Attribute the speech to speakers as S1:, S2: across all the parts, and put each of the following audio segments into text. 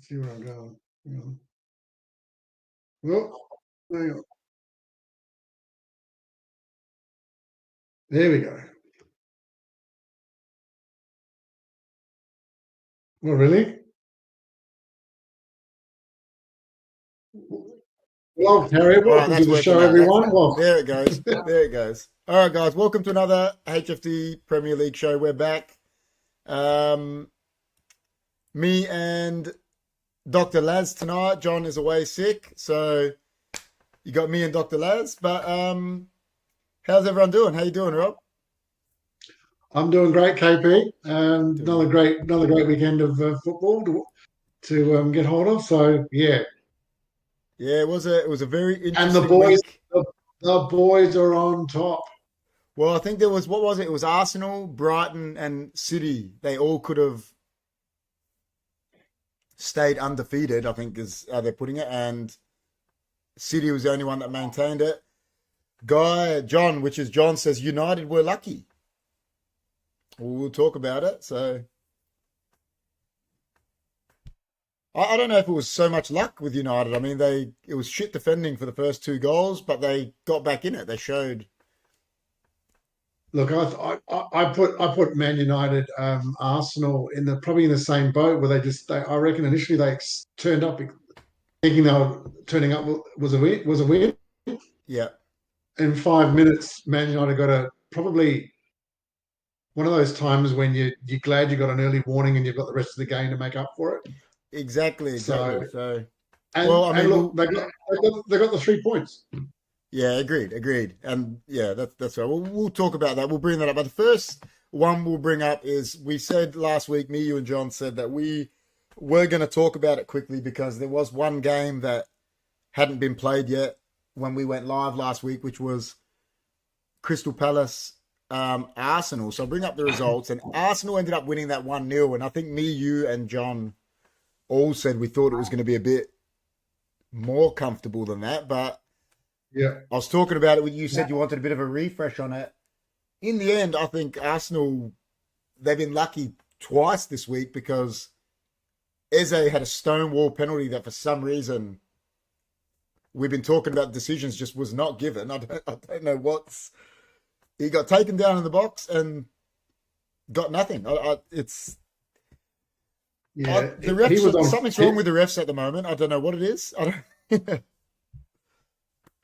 S1: See where I'm going. Well, hang on. There we go. Well, really? Well, Harry, welcome to the show, everyone. Well,
S2: there it goes. There it goes. All right, guys. Welcome to another HFD Premier League show. We're back. Me and Dr. Laz tonight. John is away sick, so you got me and Dr. Laz. But how's everyone doing? How you doing, Rob?
S1: I'm doing great, KP. Another great weekend of football to get hold of. So yeah,
S2: it was a very interesting
S1: and the boys,
S2: week.
S1: The boys are on top.
S2: Well, I think there was, what was it? It was Arsenal, Brighton, and City. They all could have stayed undefeated, I think is how they're putting it. And City was the only one that maintained it. John says United were lucky. We'll talk about it. So I don't know if it was so much luck with United. I mean, it was shit defending for the first 2 goals, but they got back in it. They showed.
S1: Look, I put Man United, Arsenal probably in the same boat where I reckon initially they turned up thinking they were turning up was a win.
S2: Yeah.
S1: In 5 minutes, Man United got probably one of those times when you're glad you got an early warning and you've got the rest of the game to make up for it.
S2: Exactly.
S1: So they got the 3 points.
S2: Yeah, agreed. And yeah, that's right. We'll talk about that. We'll bring that up. But the first one we'll bring up is, we said last week, me, you, and John said that we were going to talk about it quickly because there was one game that hadn't been played yet when we went live last week, which was Crystal Palace Arsenal. So I'll bring up the results. And Arsenal ended up winning that 1-0. And I think me, you, and John all said we thought it was going to be a bit more comfortable than that. But
S1: yeah,
S2: I was talking about it with you. Said you wanted a bit of a refresh on it. In the end, I think Arsenal, they've been lucky twice this week because Eze had a stonewall penalty that for some reason we've been talking about decisions just was not given. I don't know what's he got taken down in the box and got nothing. It's
S1: Yeah,
S2: the
S1: he was
S2: refs.
S1: on.
S2: Something's wrong with the refs at the moment. I don't know what it is. I don't.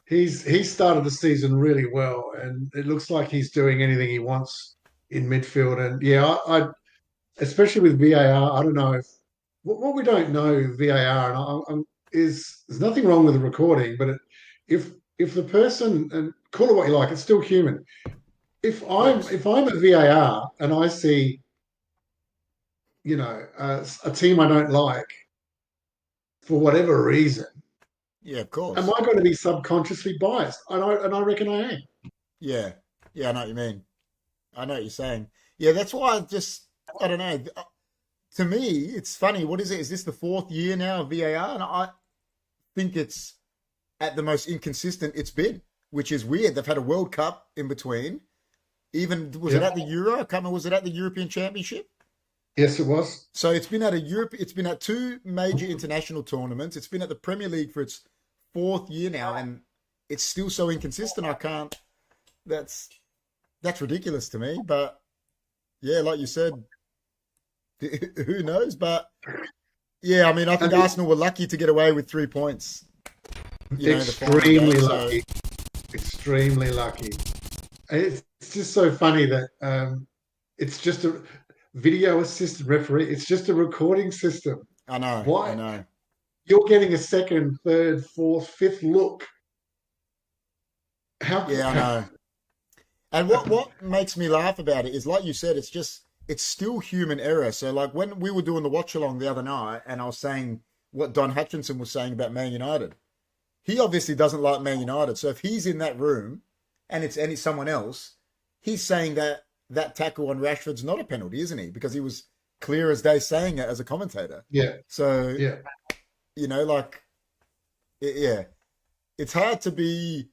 S1: He started the season really well, and it looks like he's doing anything he wants in midfield. And yeah, I especially with VAR, I don't know if what we don't know VAR, and is there's nothing wrong with the recording, but if the person, and call it what you like, it's still human. If I'm at VAR and I see a team I don't like for whatever reason,
S2: Yeah, of
S1: am
S2: course.
S1: I going to be subconsciously biased? And I reckon I am.
S2: Yeah, yeah. I know what you mean. I know what you're saying. Yeah, that's why I don't know. To me, it's funny. What is it? Is this the fourth year now of VAR? And I think it's at the most inconsistent it's been, which is weird. They've had a World Cup in between. Even was it
S1: Yeah.
S2: at the Euro? I can't remember. Was it at the European Championship?
S1: Yes, it was.
S2: So it's been at a Europe. It's been at two major international tournaments. It's been at the Premier League for its fourth year now, and it's still so inconsistent. I can't. That's that's ridiculous to me. But yeah, like you said, who knows? But yeah, I mean, I think
S1: And
S2: Arsenal were lucky to get away with 3 points. The final
S1: extremely
S2: game. So
S1: lucky. Extremely lucky. It's just so funny that it's just a video assisted referee. It's just a recording system.
S2: I
S1: Why
S2: know.
S1: you're getting a second, third, fourth, fifth look? How,
S2: Yeah, I
S1: how
S2: know. And what makes me laugh about it is, like you said, it's still human error. So like when we were doing the watch along the other night, and I was saying what Don Hutchinson was saying about Man United, he obviously doesn't like Man United. So if he's in that room, and it's someone else, he's saying that that tackle on Rashford's not a penalty, isn't he? Because he was clear as day saying it as a commentator.
S1: yeah,
S2: So
S1: yeah.
S2: like yeah, it's hard to be,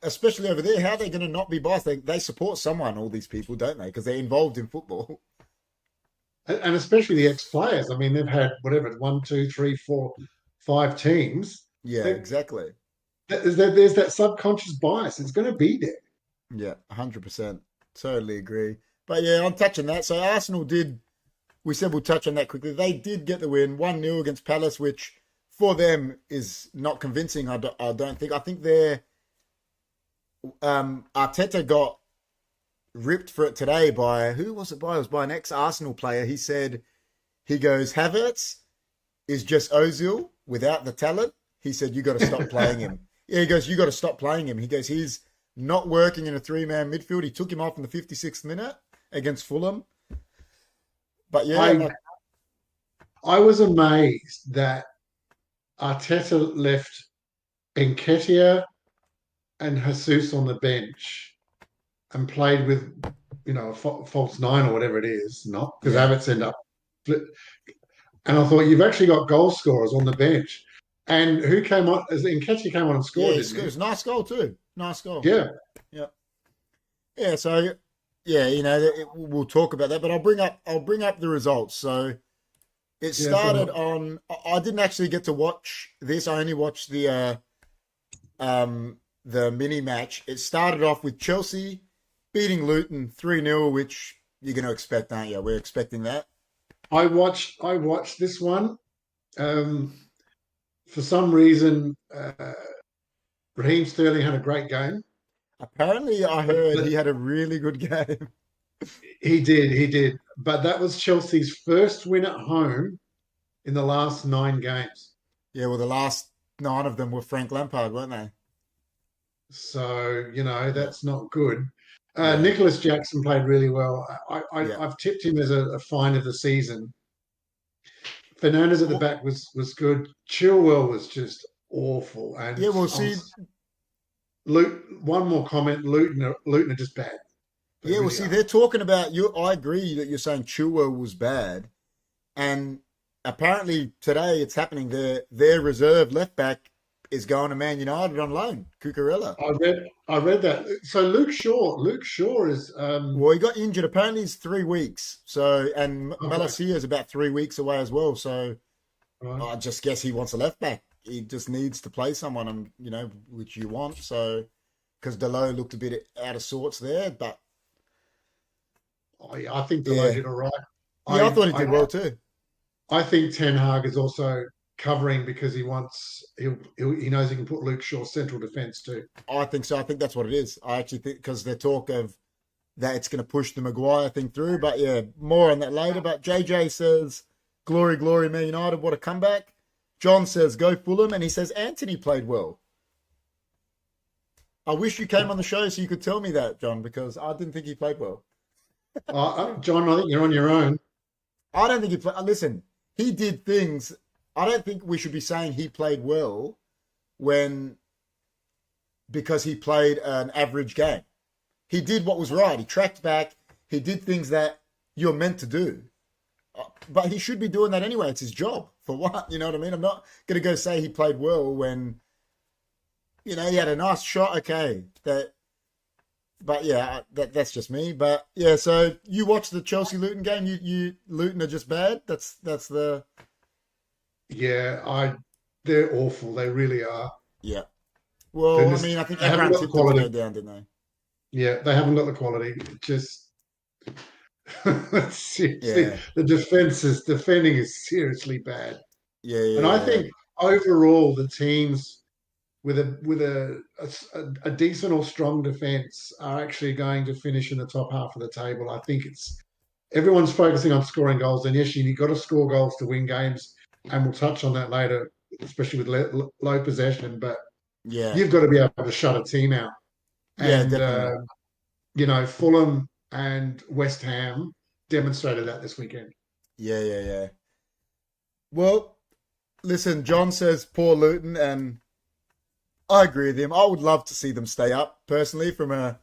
S2: especially over there. How are they going to not be biased? They support someone, all these people, don't they? Because they're involved in football.
S1: And especially the ex-players. I mean, they've had whatever, one, two, three, four, five teams.
S2: Yeah,
S1: They,
S2: exactly.
S1: there's that subconscious bias. It's going to be there.
S2: Yeah, 100%. Totally agree. But yeah, I'm touching that. So Arsenal did, we said we'll touch on that quickly. They did get the win, 1-0 against Palace, which for them is not convincing, I don't think. I think they're, Arteta got ripped for it today by, who was it by? It was by an ex-Arsenal player. He goes, Havertz is just Ozil without the talent. He said, you got to stop playing him. Yeah, he goes, you got to stop playing him. He goes, he's not working in a three-man midfield. He took him off in the 56th minute against Fulham. But yeah,
S1: I I was amazed that Arteta left Nketiah and Jesus on the bench and played with, a false nine or whatever it is, not because
S2: yeah,
S1: Havertz ended up. And I thought you've actually got goal scorers on the bench. And who came on? As Nketiah came on and
S2: yeah.
S1: scored,
S2: It
S1: didn't he?
S2: was a nice goal too. Nice goal.
S1: Yeah.
S2: Yeah, yeah. So yeah, we'll talk about that. But I'll bring up the results. So it
S1: Yeah. So
S2: started on. I didn't actually get to watch this. I only watched the mini match. It started off with Chelsea beating Luton 3-0, which you're going to expect, aren't you? We're expecting that.
S1: I watched this one. Um, for some reason, Raheem Sterling had a great game.
S2: Apparently, I
S1: But,
S2: heard he
S1: but
S2: had a really good game.
S1: he did. But that was Chelsea's first win at home in the last 9 games.
S2: Yeah, well, the last 9 of them were Frank Lampard, weren't they?
S1: So,
S2: Yeah,
S1: that's not good.
S2: yeah,
S1: Nicholas Jackson played really well.
S2: yeah.
S1: I've tipped him as a find of the season. Fernandez at the
S2: Well,
S1: back was good. Chilwell was just awful.
S2: yeah,
S1: And
S2: well, see,
S1: One more comment. Luton are just bad. They
S2: yeah, well,
S1: really
S2: see,
S1: are.
S2: they're talking about you. I agree that you're saying Chilwell was bad, and apparently today it's happening. Their reserve left back is going to Man United on loan, Cucurella.
S1: I read that. So Luke Shaw is
S2: Well, he got injured. Apparently, it's 3 weeks. So, and
S1: okay,
S2: Malacia is about 3 weeks away as well. So,
S1: right.
S2: I just guess he wants a left back. he just needs to play someone, and which you want. So because Delo looked a bit out of sorts there, but
S1: I think Deloitte
S2: yeah,
S1: did all right.
S2: yeah, I
S1: I,
S2: thought he
S1: I
S2: did well too.
S1: I think Ten Hag is also covering because he knows he can put Luke Shaw central defence too.
S2: I think so. I think that's what it is. I actually think because they talk of that it's going to push the Maguire thing through, but yeah, more on that later. But JJ says, "Glory, glory, Man United! What a comeback!" John says, "Go Fulham," and he says Anthony played well. I wish you came on the show so you could tell me that, John, because I didn't think he played well.
S1: John, I think you're on your own.
S2: I don't think he played. Listen, he did things. I don't think we should be saying he played well when because he played an average game. He did what was right. He tracked back. He did things that you're meant to do. But he should be doing that anyway. It's his job. For what? You know what I mean? I'm not going to go say he played well when, he had a nice shot. Okay. But yeah, that's just me. But yeah, so you watched the Chelsea Luton game. You Luton are just bad. That's the
S1: Yeah, they're awful. They really are.
S2: yeah.
S1: They're
S2: Well, I
S1: just,
S2: mean, I think
S1: they haven't
S2: everyone
S1: got the
S2: tipped them to go
S1: quality.
S2: down, didn't they?
S1: Yeah, they haven't got the quality. It just seriously,
S2: Yeah,
S1: defending is seriously bad.
S2: yeah,
S1: And I
S2: yeah,
S1: think overall the teams with a decent or strong defence are actually going to finish in the top half of the table. I think it's everyone's focusing on scoring goals, and yes, you've got to score goals to win games, and we'll touch on that later, especially with low possession. But
S2: yeah,
S1: you've got to be able to shut a team out,
S2: yeah,
S1: and
S2: definitely.
S1: Fulham and West Ham demonstrated that this weekend.
S2: Yeah, yeah, yeah. Well, listen, John says poor Luton, and I agree with him. I would love to see them stay up personally from a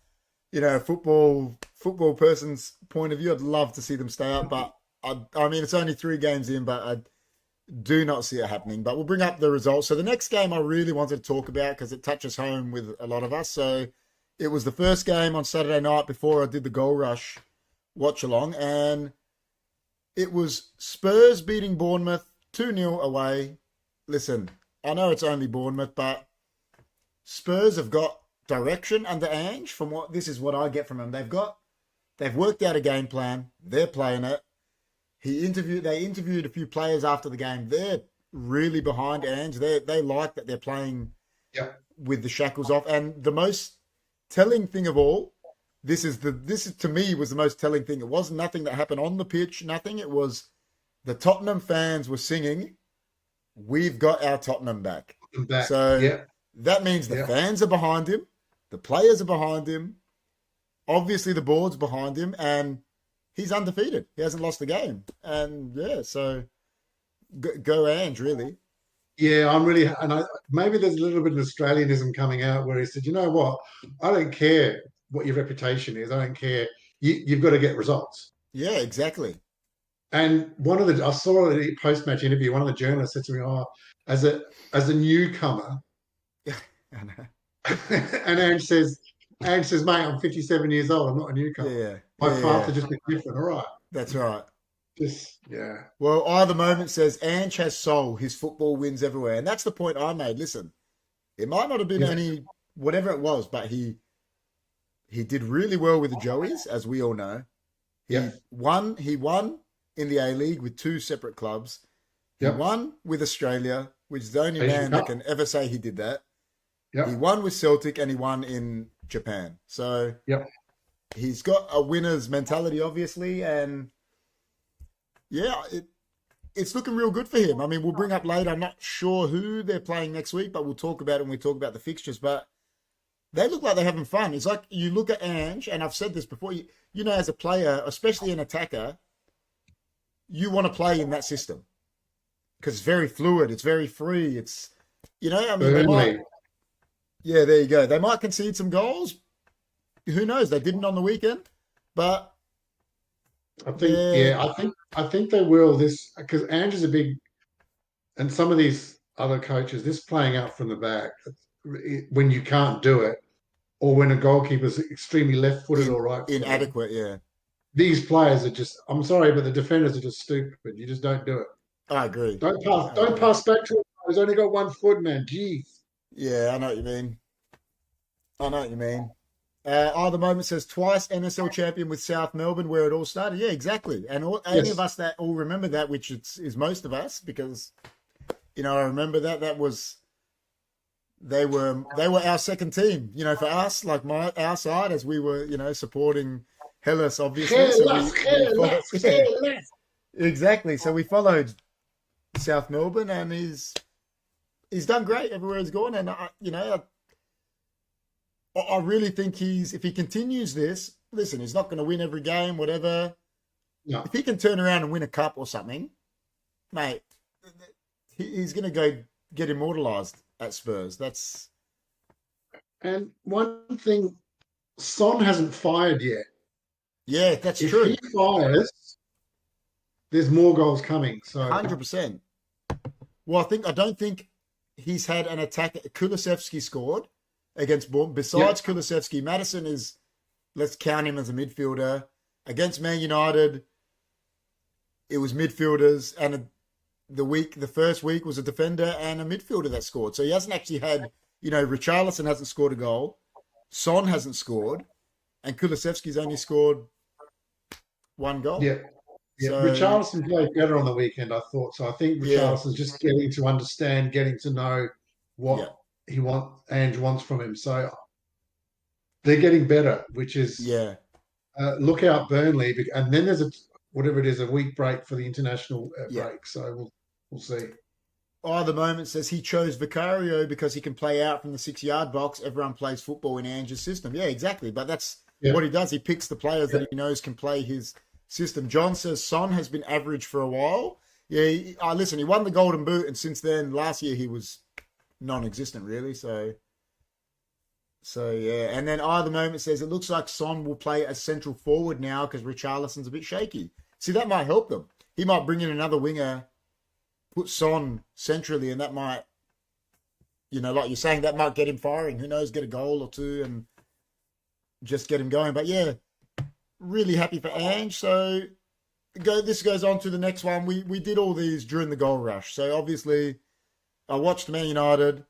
S2: football person's point of view. I'd love to see them stay up, but I mean it's only 3 games in, but I do not see it happening. But we'll bring up the results. So the next game I really wanted to talk about because it touches home with a lot of us. So it was the first game on Saturday night before I did the Goal Rush watch along, and it was Spurs beating Bournemouth 2-0 away. Listen, I know it's only Bournemouth, but Spurs have got direction under Ange. This is what I get from them. They've worked out a game plan. They're playing it. They interviewed a few players after the game. They're really behind Ange. They like that they're playing
S1: Yeah.
S2: with the shackles off. And the most telling thing of all, this is to me was the most telling thing. It wasn't nothing that happened on the pitch, nothing. It was the Tottenham fans were singing, "We've got our Tottenham back."
S1: I'm back.
S2: So
S1: Yeah.
S2: that means the
S1: Yeah.
S2: fans are behind him, the players are behind him, obviously the board's behind him, and he's undefeated. He hasn't lost a game. And yeah, so go Ange, really.
S1: Yeah, maybe there's a little bit of Australianism coming out where he said, you know what, I don't care what your reputation is. I don't care. You've got to get results.
S2: Yeah, exactly.
S1: And I saw a post-match interview. One of the journalists said to me, "Oh, as a newcomer,"
S2: I know.
S1: and Ange says, "Mate, I'm 57 years old. I'm not a newcomer.
S2: Yeah,
S1: My
S2: yeah,
S1: path
S2: yeah.
S1: has just been different. All right,
S2: That's right.
S1: just yeah,
S2: Well, either moment says Ange has soul. His football wins everywhere. And that's the point I made. Listen, it might not have been
S1: yeah,
S2: any, whatever it was, but he did really well with the Joeys, as we all know. He
S1: yep,
S2: won in the A-League with 2 separate clubs. He
S1: yep.
S2: won with Australia, which is the only
S1: Asian
S2: man that
S1: Cup.
S2: can ever say he did that. He
S1: Yep,
S2: won with Celtic and he won in Japan. So
S1: yep.
S2: he's got a winner's mentality, obviously, and yeah, it's looking real good for him. I mean, we'll bring up later. I'm not sure who they're playing next week, but we'll talk about it when we talk about the fixtures. But they look like they're having fun. It's like you look at Ange, and I've said this before. As a player, especially an attacker, you want to play in that system because it's very fluid. It's very free. I mean, they might.
S1: Burnley.
S2: Yeah, there you go. They might concede some goals. Who knows? They didn't on the weekend, but they're
S1: I think they will this because Ange is a big, and some of these other coaches, this playing out from the back when you can't do it, or when a goalkeeper's extremely left-footed or right-footed.
S2: inadequate. Yeah,
S1: These players are just, I'm sorry, but the defenders are just stupid. You just don't do it.
S2: I agree.
S1: Don't pass.
S2: I
S1: Don't
S2: agree.
S1: pass back to him. He's only got 1 foot, man. Jeez.
S2: Yeah, I know what you mean. I know what you mean. The moment says twice NSL champion with South Melbourne, where it all started. Yeah, exactly. And any of
S1: Yes.
S2: us that all remember that, which is most of us, because I remember that was they were our second team. For us, like our side, as we were supporting Hellas, obviously. So we followed.
S1: Hellas,
S2: Yeah,
S1: Hellas.
S2: exactly. So we followed South Melbourne, and he's done great everywhere he's gone, and I really think if he continues this, listen, he's not going to win every game, whatever.
S1: No.
S2: If he can turn around and win a cup or something, mate, he's going to go get immortalised at Spurs.
S1: And one thing, Son hasn't fired yet.
S2: Yeah, that's
S1: If
S2: true.
S1: he fires, there's more goals coming. So
S2: 100%. Well, I don't think he's had an attack. Kulusevski scored against Bournemouth. Besides Kulusevski, Maddison let's count him as a midfielder. Against Man United, it was midfielders, and the first week was a defender and a midfielder that scored. So he hasn't actually had, Richarlison hasn't scored a goal, Son hasn't scored, and Kulusevski's only scored 1 goal.
S1: Yeah.
S2: So,
S1: Richarlison played better on the weekend, I thought. So I think Richarlison's just getting to understand, getting to know what Ange wants from him. So they're getting better, which is look out Burnley, and then there's a week break for the international break. So we'll see.
S2: The moment says he chose Vicario because he can play out from the 6-yard box. Everyone plays football in Ange's system. Yeah, exactly. But that's what he does. He picks the players that he knows can play his system. John says Son has been average for a while. Yeah, listen, he won the Golden Boot, and since then, last year he was non-existent, really. So yeah. And then the moment says it looks like Son will play as central forward now because Richarlison's a bit shaky. See, that might help them. He might bring in another winger, put Son centrally, and that might, like you're saying, that might get him firing. Who knows, get a goal or two and just get him going. But yeah, really happy for Ange. So this goes on to the next one. We did all these during the goal rush. So obviously I watched Man United,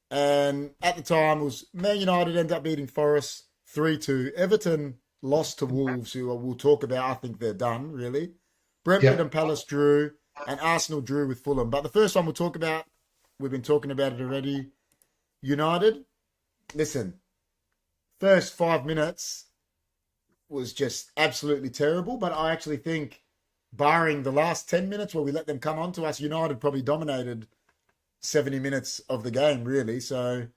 S2: and at the time it was Man United ended up beating Forest 3-2. Everton lost to Wolves, who we'll talk about. I think they're done, really. Brentford and Palace drew, and Arsenal drew with Fulham. But the first one we'll talk about, we've been talking about it already. United, listen, first 5 minutes was just absolutely terrible. But I actually think, barring the last 10 minutes where we let them come on to us, United probably dominated 70 minutes of the game, really. So,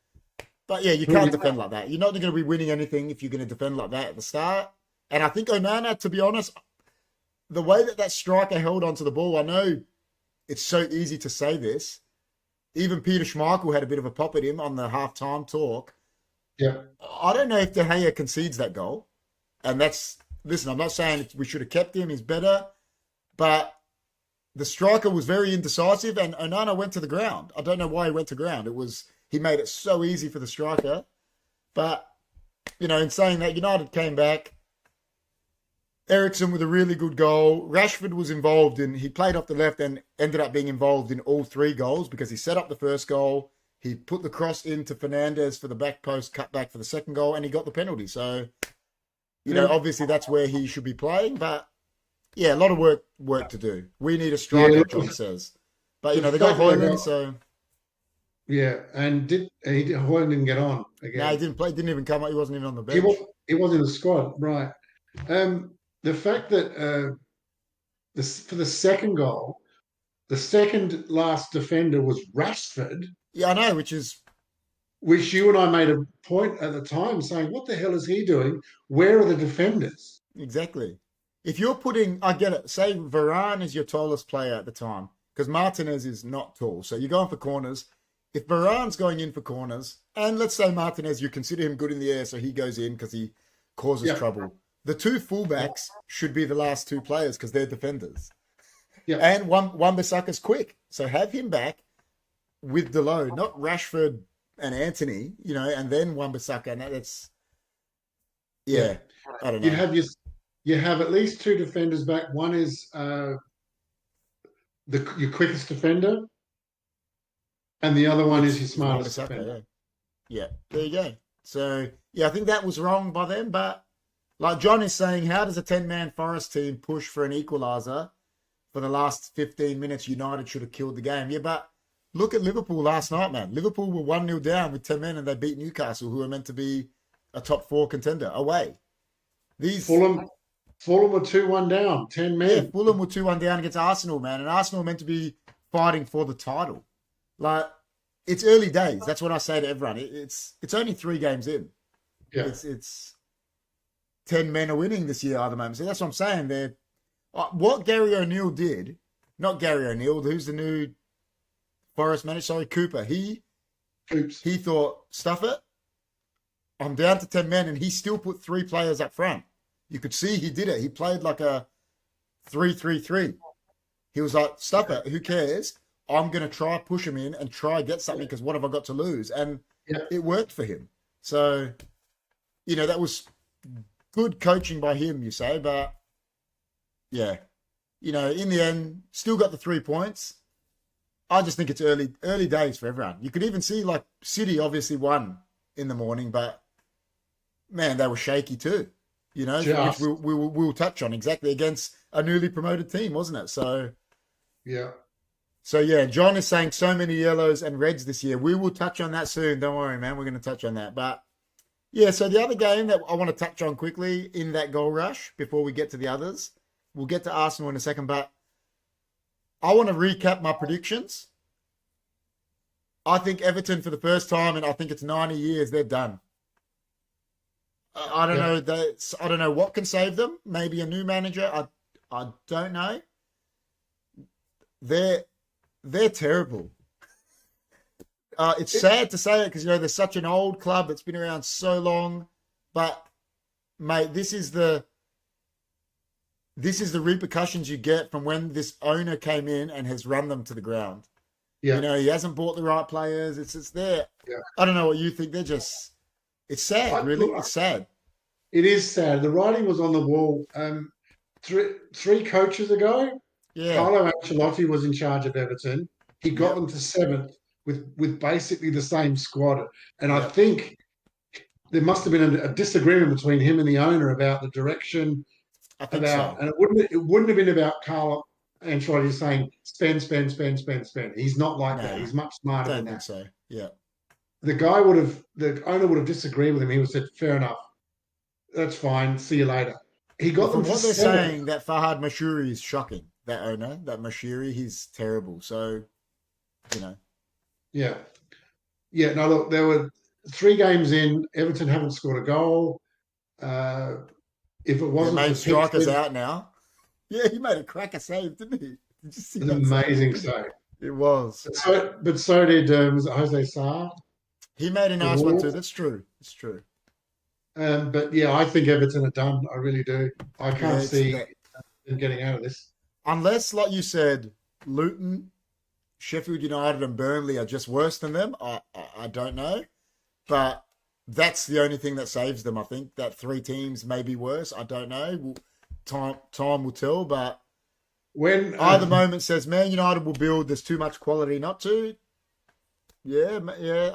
S2: but yeah, you can't defend like that. You're not going to be winning anything if you're going to defend like that at the start. And I think Onana, to be honest, the way that striker held onto the ball, I know it's so easy to say this. Even Peter Schmeichel had a bit of a pop at him on the half-time talk.
S1: Yeah.
S2: I don't know if De Gea concedes that goal. And listen, I'm not saying we should have kept him. He's better. But the striker was very indecisive, and Onana went to the ground. I don't know why he went to ground. He made it so easy for the striker. But, in saying that, United came back. Eriksen with a really good goal. Rashford was he played off the left and ended up being involved in all 3 goals because he set up the first goal. He put the cross into Fernandes for the back post, cut back for the second goal, and he got the penalty. So, obviously that's where he should be playing. But, yeah, a lot of work to do. We need a striker, John says. But, they got Højlund, so...
S1: Yeah, and Højlund didn't get on again.
S2: No, he didn't play. Didn't even come up. He wasn't even on the bench.
S1: He wasn't in the squad, right. The fact that for the second goal, the second last defender was Rashford.
S2: Yeah, I know, which
S1: you and I made a point at the time saying, what the hell is he doing? Where are the defenders?
S2: Exactly. If you're I get it, say Varane is your tallest player at the time, because Martinez is not tall. So you're going for corners. If Varane's going in for corners, and let's say Martinez, you consider him good in the air, so he goes in because he causes trouble. The 2 fullbacks should be the last 2 players because they're defenders.
S1: Yeah.
S2: And Wan-Bissaka's quick. So have him back with Delo, not Rashford and Anthony, and then Wan-Bissaka. And that's, I don't know.
S1: You have at least 2 defenders back. One is your quickest defender, And the other one is your
S2: It's
S1: smartest
S2: Wan-Bissaka,
S1: defender.
S2: yeah. There you go. So, yeah, I think that was wrong by them. But like John is saying, how does a 10-man Forest team push for an equaliser for the last 15 minutes? United should have killed the game. Yeah, but look at Liverpool last night, man. Liverpool were 1-0 down with 10 men and they beat Newcastle, who were meant to be a top 4 contender, away.
S1: Fulham were 2-1 down, 10
S2: Yeah,
S1: men.
S2: Fulham were 2-1 down against Arsenal, man. And Arsenal were meant to be fighting for the title. Like, it's early days. That's what I say to everyone. It's only 3 games in.
S1: Yeah.
S2: It's 10 men are winning this year at the moment. So that's what I'm saying. They're what Gary O'Neill did, not Gary O'Neill, who's the new Forest manager, sorry, Cooper. He thought, stuff it. I'm down to 10 men, and he still put 3 players up front. You could see he did it. He played like a 3-3-3. He was like, stuff it. Who cares? I'm going to try push him in and try get something because what have I got to lose? And it worked for him. So, that was good coaching by him, you say. But, yeah, in the end, still got the 3 points. I just think it's early days for everyone. You could even see, like, City obviously won in the morning, but, man, they were shaky too. Which we'll touch on exactly against a newly promoted team, wasn't it? So,
S1: yeah.
S2: So, yeah, John is saying so many yellows and reds this year. We will touch on that soon. Don't worry, man. We're going to touch on that. But, yeah, so the other game that I want to touch on quickly in that goal rush before we get to the others, we'll get to Arsenal in a second, but I want to recap my predictions. I think Everton, for the first time, and I think it's 90 years, they're done. I don't know. I don't know what can save them. Maybe a new manager. I don't know. They're terrible. It's sad to say it because they're such an old club that's been around so long. But mate, this is the repercussions you get from when this owner came in and has run them to the ground. Yeah. He hasn't bought the right players. It's there. Yeah. I don't know what you think. It's sad, really. It's sad.
S1: It is sad. The writing was on the wall. Three coaches ago, Carlo Ancelotti was in charge of Everton. He got them to 7th with basically the same squad. And I think there must have been a disagreement between him and the owner about the direction.
S2: I think so.
S1: And it wouldn't have been about Carlo Ancelotti saying spend. He's not like that. He's much smarter than that.
S2: I don't think so. Yeah.
S1: The owner would have disagreed with him. He would have said, fair enough. That's fine. See you later. He got them.
S2: From what they're saying, that Farhad Mashiri is shocking. That owner, that Mashiri, he's terrible. So,
S1: Yeah. Yeah. No, look, there were 3 games in. Everton haven't scored a goal. If it wasn't,
S2: made strikers out now. Yeah, he made a cracker save, didn't he? Did you see
S1: that? Amazing save.
S2: It was.
S1: But so did was it Jose Sarr?
S2: He made a nice one too. That's true. It's true.
S1: But yeah, I think Everton are done. I really do. I can't see them getting out of this.
S2: Unless, like you said, Luton, Sheffield United and Burnley are just worse than them. I don't know. But that's the only thing that saves them, I think. That 3 teams may be worse. I don't know. Time will tell. But
S1: when
S2: either moment says Man United will build, there's too much quality not to. Yeah,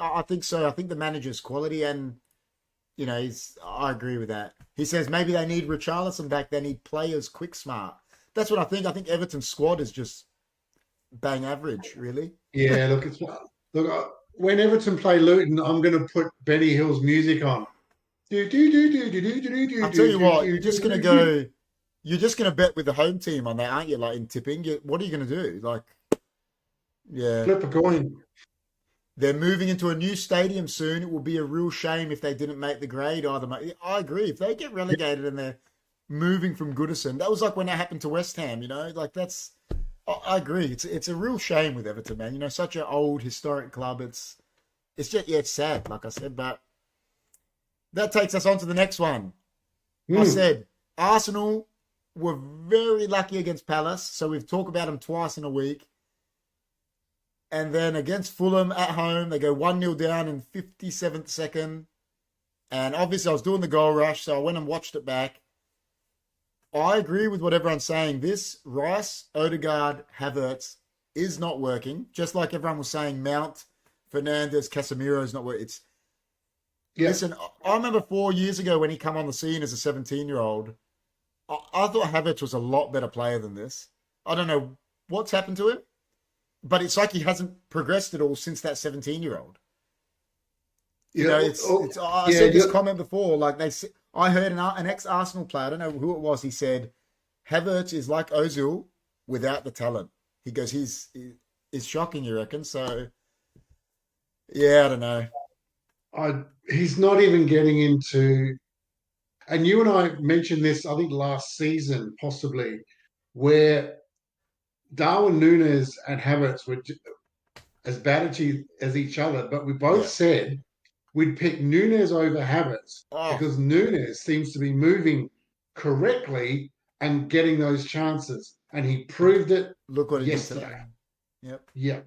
S2: I think so. I think the manager's quality and, I agree with that. He says maybe they need Richarlison back. They need players quick smart. That's what I think. I think Everton's squad is just bang average, really.
S1: Yeah, when Everton play Luton, I'm going to put Benny Hill's music on.
S2: I'll tell you what, you're just going to bet with the home team on that, aren't you? Like in tipping, what are you going to do? Like, yeah.
S1: Flip a coin.
S2: They're moving into a new stadium soon. It will be a real shame if they didn't make the grade either. I agree. If they get relegated and they're moving from Goodison, that was like when that happened to West Ham, like that's, I agree. It's a real shame with Everton, man. Such an old historic club. It's just, it's sad, like I said, but that takes us on to the next one. I said Arsenal were very lucky against Palace. So we've talked about them twice in a week. And then against Fulham at home, they go 1-0 down in 57th second. And obviously I was doing the goal rush, so I went and watched it back. I agree with what everyone's saying. This Rice, Odegaard, Havertz is not working. Just like everyone was saying, Mount Fernandez, Casemiro's not where it's.
S1: Yeah.
S2: Listen, I remember 4 years ago when he come on the scene as a 17-year-old. I thought Havertz was a lot better player than this. I don't know what's happened to him, but it's like he hasn't progressed at all since that 17-year-old. You know, I said this comment before. Like I heard an ex-Arsenal player, I don't know who it was. He said, Havertz is like Ozil without the talent. He goes, he's shocking, you reckon? So, yeah, I don't know.
S1: He's not even getting into, and you and I mentioned this, I think last season, possibly, where Darwin Núñez and Havertz were as bad as each other, but we both said we'd pick Núñez over Havertz because Núñez seems to be moving correctly and getting those chances, and he proved it.
S2: Look what he
S1: yesterday.
S2: did today.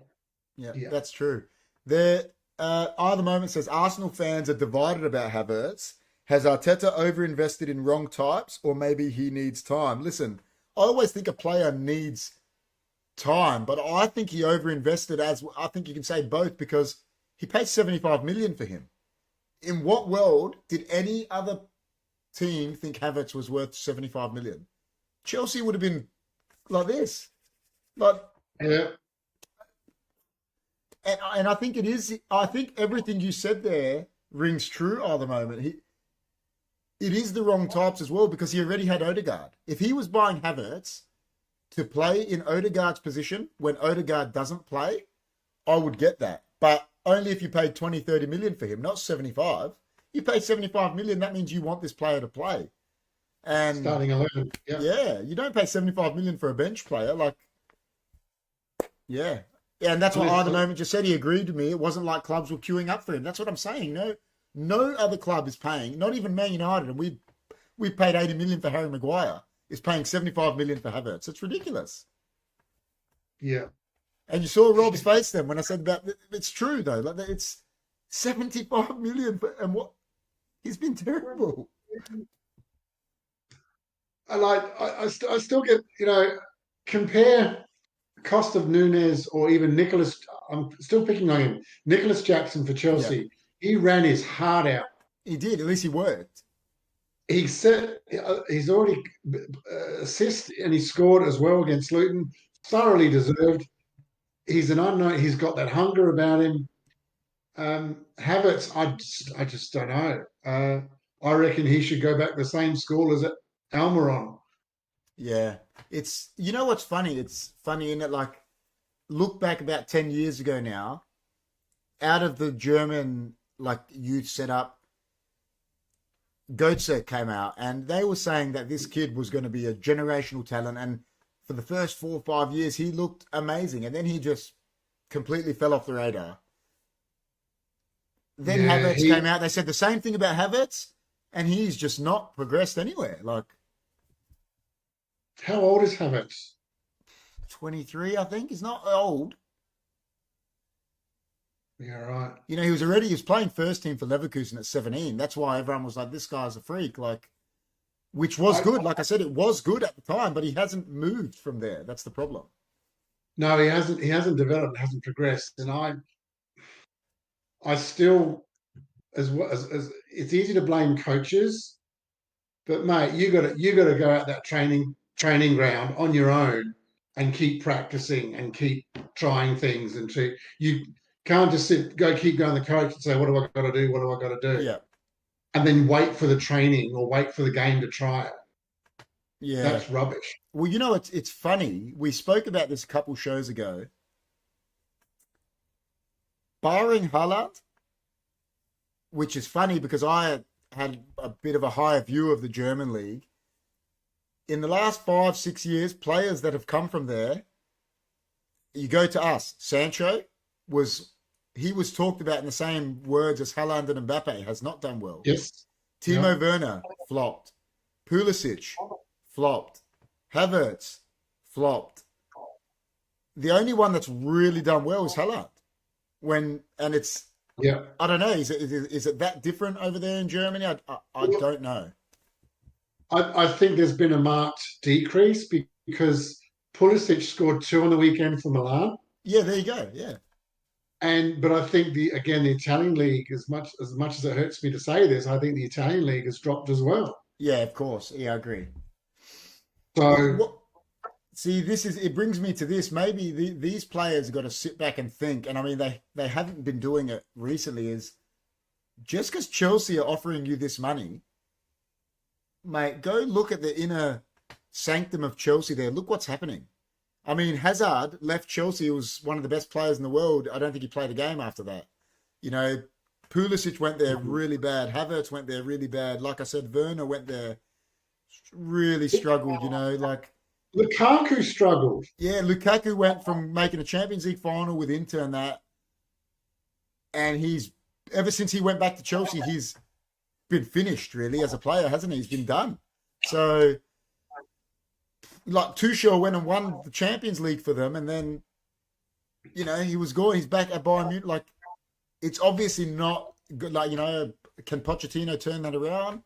S1: Yep.
S2: That's true. There, Either Moment says Arsenal fans are divided about Havertz. Has Arteta overinvested in wrong types, or maybe he needs time? Listen, I always think a player needs time, but I think he overinvested. I think you can say both, because he paid 75 million for him. In what world did any other team think Havertz was worth 75 million? Chelsea would have been like this.
S1: Yeah.
S2: And I think it is. I think everything you said there rings true at the moment. It is the wrong types as well, because he already had Odegaard. If he was buying Havertz to play in Odegaard's position when Odegaard doesn't play, I would get that. But only if you paid 20, 30 million for him, not 75. You pay 75 million, that means you want this player to play. And
S1: starting 11.
S2: Yeah, you don't pay 75 million for a bench player. And that's what Either Moment just said. He agreed with me. It wasn't like clubs were queuing up for him. That's what I'm saying. No other club is paying, not even Man United, and we paid 80 million for Harry Maguire, is paying 75 million for Havertz. It's ridiculous.
S1: Yeah.
S2: And you saw Rob's face then when I said that. It's true though. It's 75 million and what? He's been terrible.
S1: I still get, compare cost of Núñez or even Nicholas. I'm still picking on him. Nicholas Jackson for Chelsea. Yeah. He ran his heart out.
S2: He did. At least he worked.
S1: He said he's already assist and he scored as well against Luton. Thoroughly deserved. He's an unknown. He's got that hunger about him. Havertz, I just don't know. I reckon he should go back to the same school as Almiron.
S2: Yeah. It's, what's funny? It's funny in that, look back about 10 years ago now, out of the German, youth setup, Götze came out, and they were saying that this kid was going to be a generational talent, and for the first 4 or 5 years, he looked amazing, and then he just completely fell off the radar. Then Havertz came out, they said the same thing about Havertz, and he's just not progressed anywhere.
S1: How old is Havertz?
S2: 23, I think. He's not old.
S1: Yeah, right.
S2: He was playing first team for Leverkusen at 17. That's why everyone was like, this guy's a freak. Which was good. Like I said, it was good at the time, but he hasn't moved from there. That's the problem.
S1: No, he hasn't. He hasn't developed, hasn't progressed. And I still, as it's easy to blame coaches, but mate, you got to go out that training ground on your own and keep practicing and keep trying things. And you can't just keep going to the coach and say, what do I got to do? What do I got to do?
S2: Yeah.
S1: And then wait for the training or wait for the game to try it.
S2: Yeah.
S1: That's rubbish.
S2: Well, it's funny. We spoke about this a couple shows ago. Barring Haaland, which is funny because I had a bit of a higher view of the German league. In the last 5-6 years, players that have come from there, you go to us. Sancho was talked about in the same words as Haaland and Mbappe, has not done well.
S1: Yes.
S2: Timo Werner, flopped. Pulisic, flopped. Havertz, flopped. The only one that's really done well is Haaland. I don't know, is it that different over there in Germany? I don't know.
S1: I think there's been a marked decrease because Pulisic scored 2 on the weekend for Milan.
S2: Yeah, there you go. Yeah.
S1: but I think the Italian league, as much as it hurts me to say this, I think the Italian league has dropped as well.
S2: Yeah, of course. Yeah, I agree. Well,
S1: So
S2: what? See, this is it brings me to this. Maybe these players got to sit back and think, and I mean they haven't been doing it recently. Is just because Chelsea are offering you this money, mate, go look at the inner sanctum of Chelsea there. Look what's happening. I mean, Hazard left Chelsea, was one of the best players in the world. I don't think he played a game after that. You know, Pulisic went there really bad. Havertz went there really bad. Like I said, Werner went there, really struggled, like,
S1: Lukaku struggled.
S2: yeah, Lukaku went from making a Champions League final with Inter and he's, ever since he went back to Chelsea, he's been finished really as a player, hasn't he? He's been done. So, like, Tuchel went and won the Champions League for them, and then, he was gone. He's back at Bayern Munich. Like, it's obviously not good. Like, can Pochettino turn that around?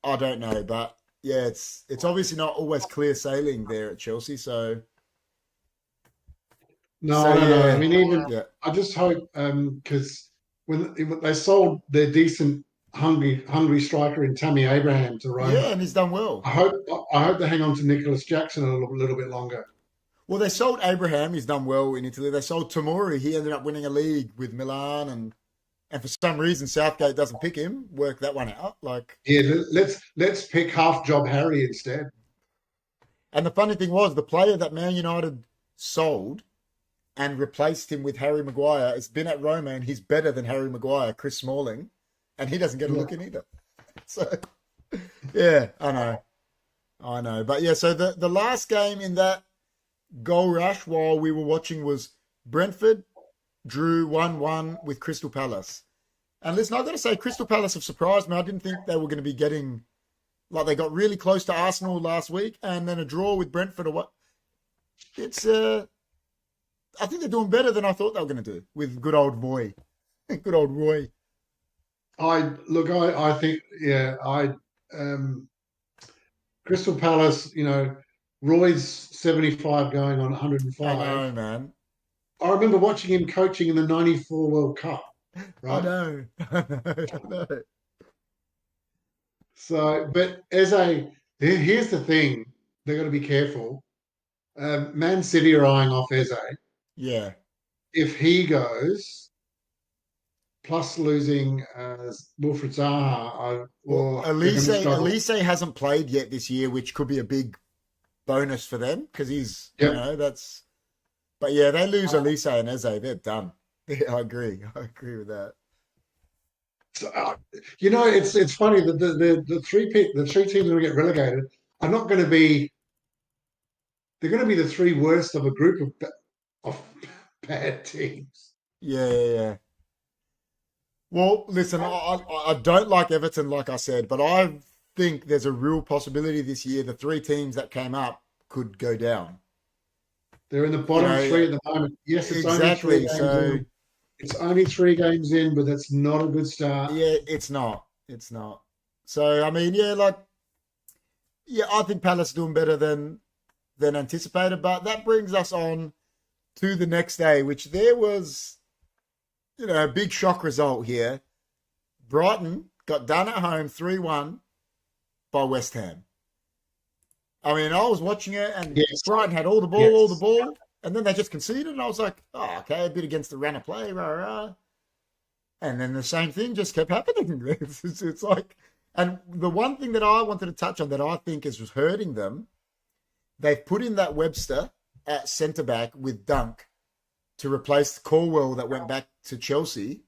S2: I don't know, but yeah, it's obviously not always clear sailing there at Chelsea. So
S1: No, I don't know. I
S2: yeah,
S1: mean, even
S2: yeah,
S1: I just hope because when they sold their decent hungry striker in Tammy Abraham to
S2: yeah,
S1: Roma,
S2: and he's done well.
S1: I hope I hope they hang on to Nicholas Jackson a little bit longer.
S2: Well, they sold Abraham. He's done well in Italy. They sold Tomori. He ended up winning a league with Milan, and for some reason Southgate doesn't pick him. Work that one out. Like,
S1: Yeah, let's pick half job Harry instead.
S2: and the funny thing was, the player that Man United sold and replaced him with Harry Maguire has been at Roma, and he's better than Harry Maguire, Chris Smalling, and he doesn't get a
S1: Yeah.
S2: look in either. So yeah, I know. But yeah, so the last game in that goal rush while we were watching was Brentford drew 1-1 with Crystal Palace. And listen, I've got to say, Crystal Palace have surprised me. I didn't think they were going to be getting, like, they got really close to Arsenal last week, and then a draw with Brentford or what. It's I think they're doing better than I thought they were going to do with good old Roy. Good old Roy.
S1: I think Crystal Palace, Roy's 75 going on
S2: I
S1: 105.
S2: know, man.
S1: I remember watching him coaching in the '94 World Cup,
S2: I
S1: right?
S2: know. I know. I know.
S1: So, but here's the thing: they've got to be careful. Man City are eyeing off Eze.
S2: Yeah.
S1: If he goes, plus losing Wilfred Zaha,
S2: Well,
S1: they're going to struggle.
S2: Elise hasn't played yet this year, which could be a big bonus for them because he's,
S1: Yep.
S2: that's. But yeah, they lose Elise and Eze, they're done. Yeah, I agree. I agree with that.
S1: So, it's funny that the three teams that will get relegated are not going to be. They're going to be the three worst of a group of bad teams.
S2: Yeah, yeah, yeah. Well, listen, I don't like Everton, like I said, but I think there's a real possibility this year the three teams that came up could go down.
S1: They're in the
S2: You
S1: bottom
S2: know,
S1: three at the moment. Yes, it's only three
S2: exactly.
S1: games
S2: So
S1: in. It's only 3 games in, but that's not a good start.
S2: yeah, it's not. It's not. So I mean, yeah, like, yeah, I think Palace are doing better than anticipated. But that brings us on to the next day, which there was, a big shock result here. Brighton got done at home 3-1 by West Ham. I mean, I was watching it, and
S1: Yes,
S2: Brighton had all the
S1: yes.
S2: ball, and then they just conceded, and I was like, oh, okay, a bit against the run of play, rah, rah. And then the same thing just kept happening. It's like, and the one thing that I wanted to touch on that I think is hurting them, they've put in that Webster at centre back with Dunk to replace Caldwell that went back to Chelsea.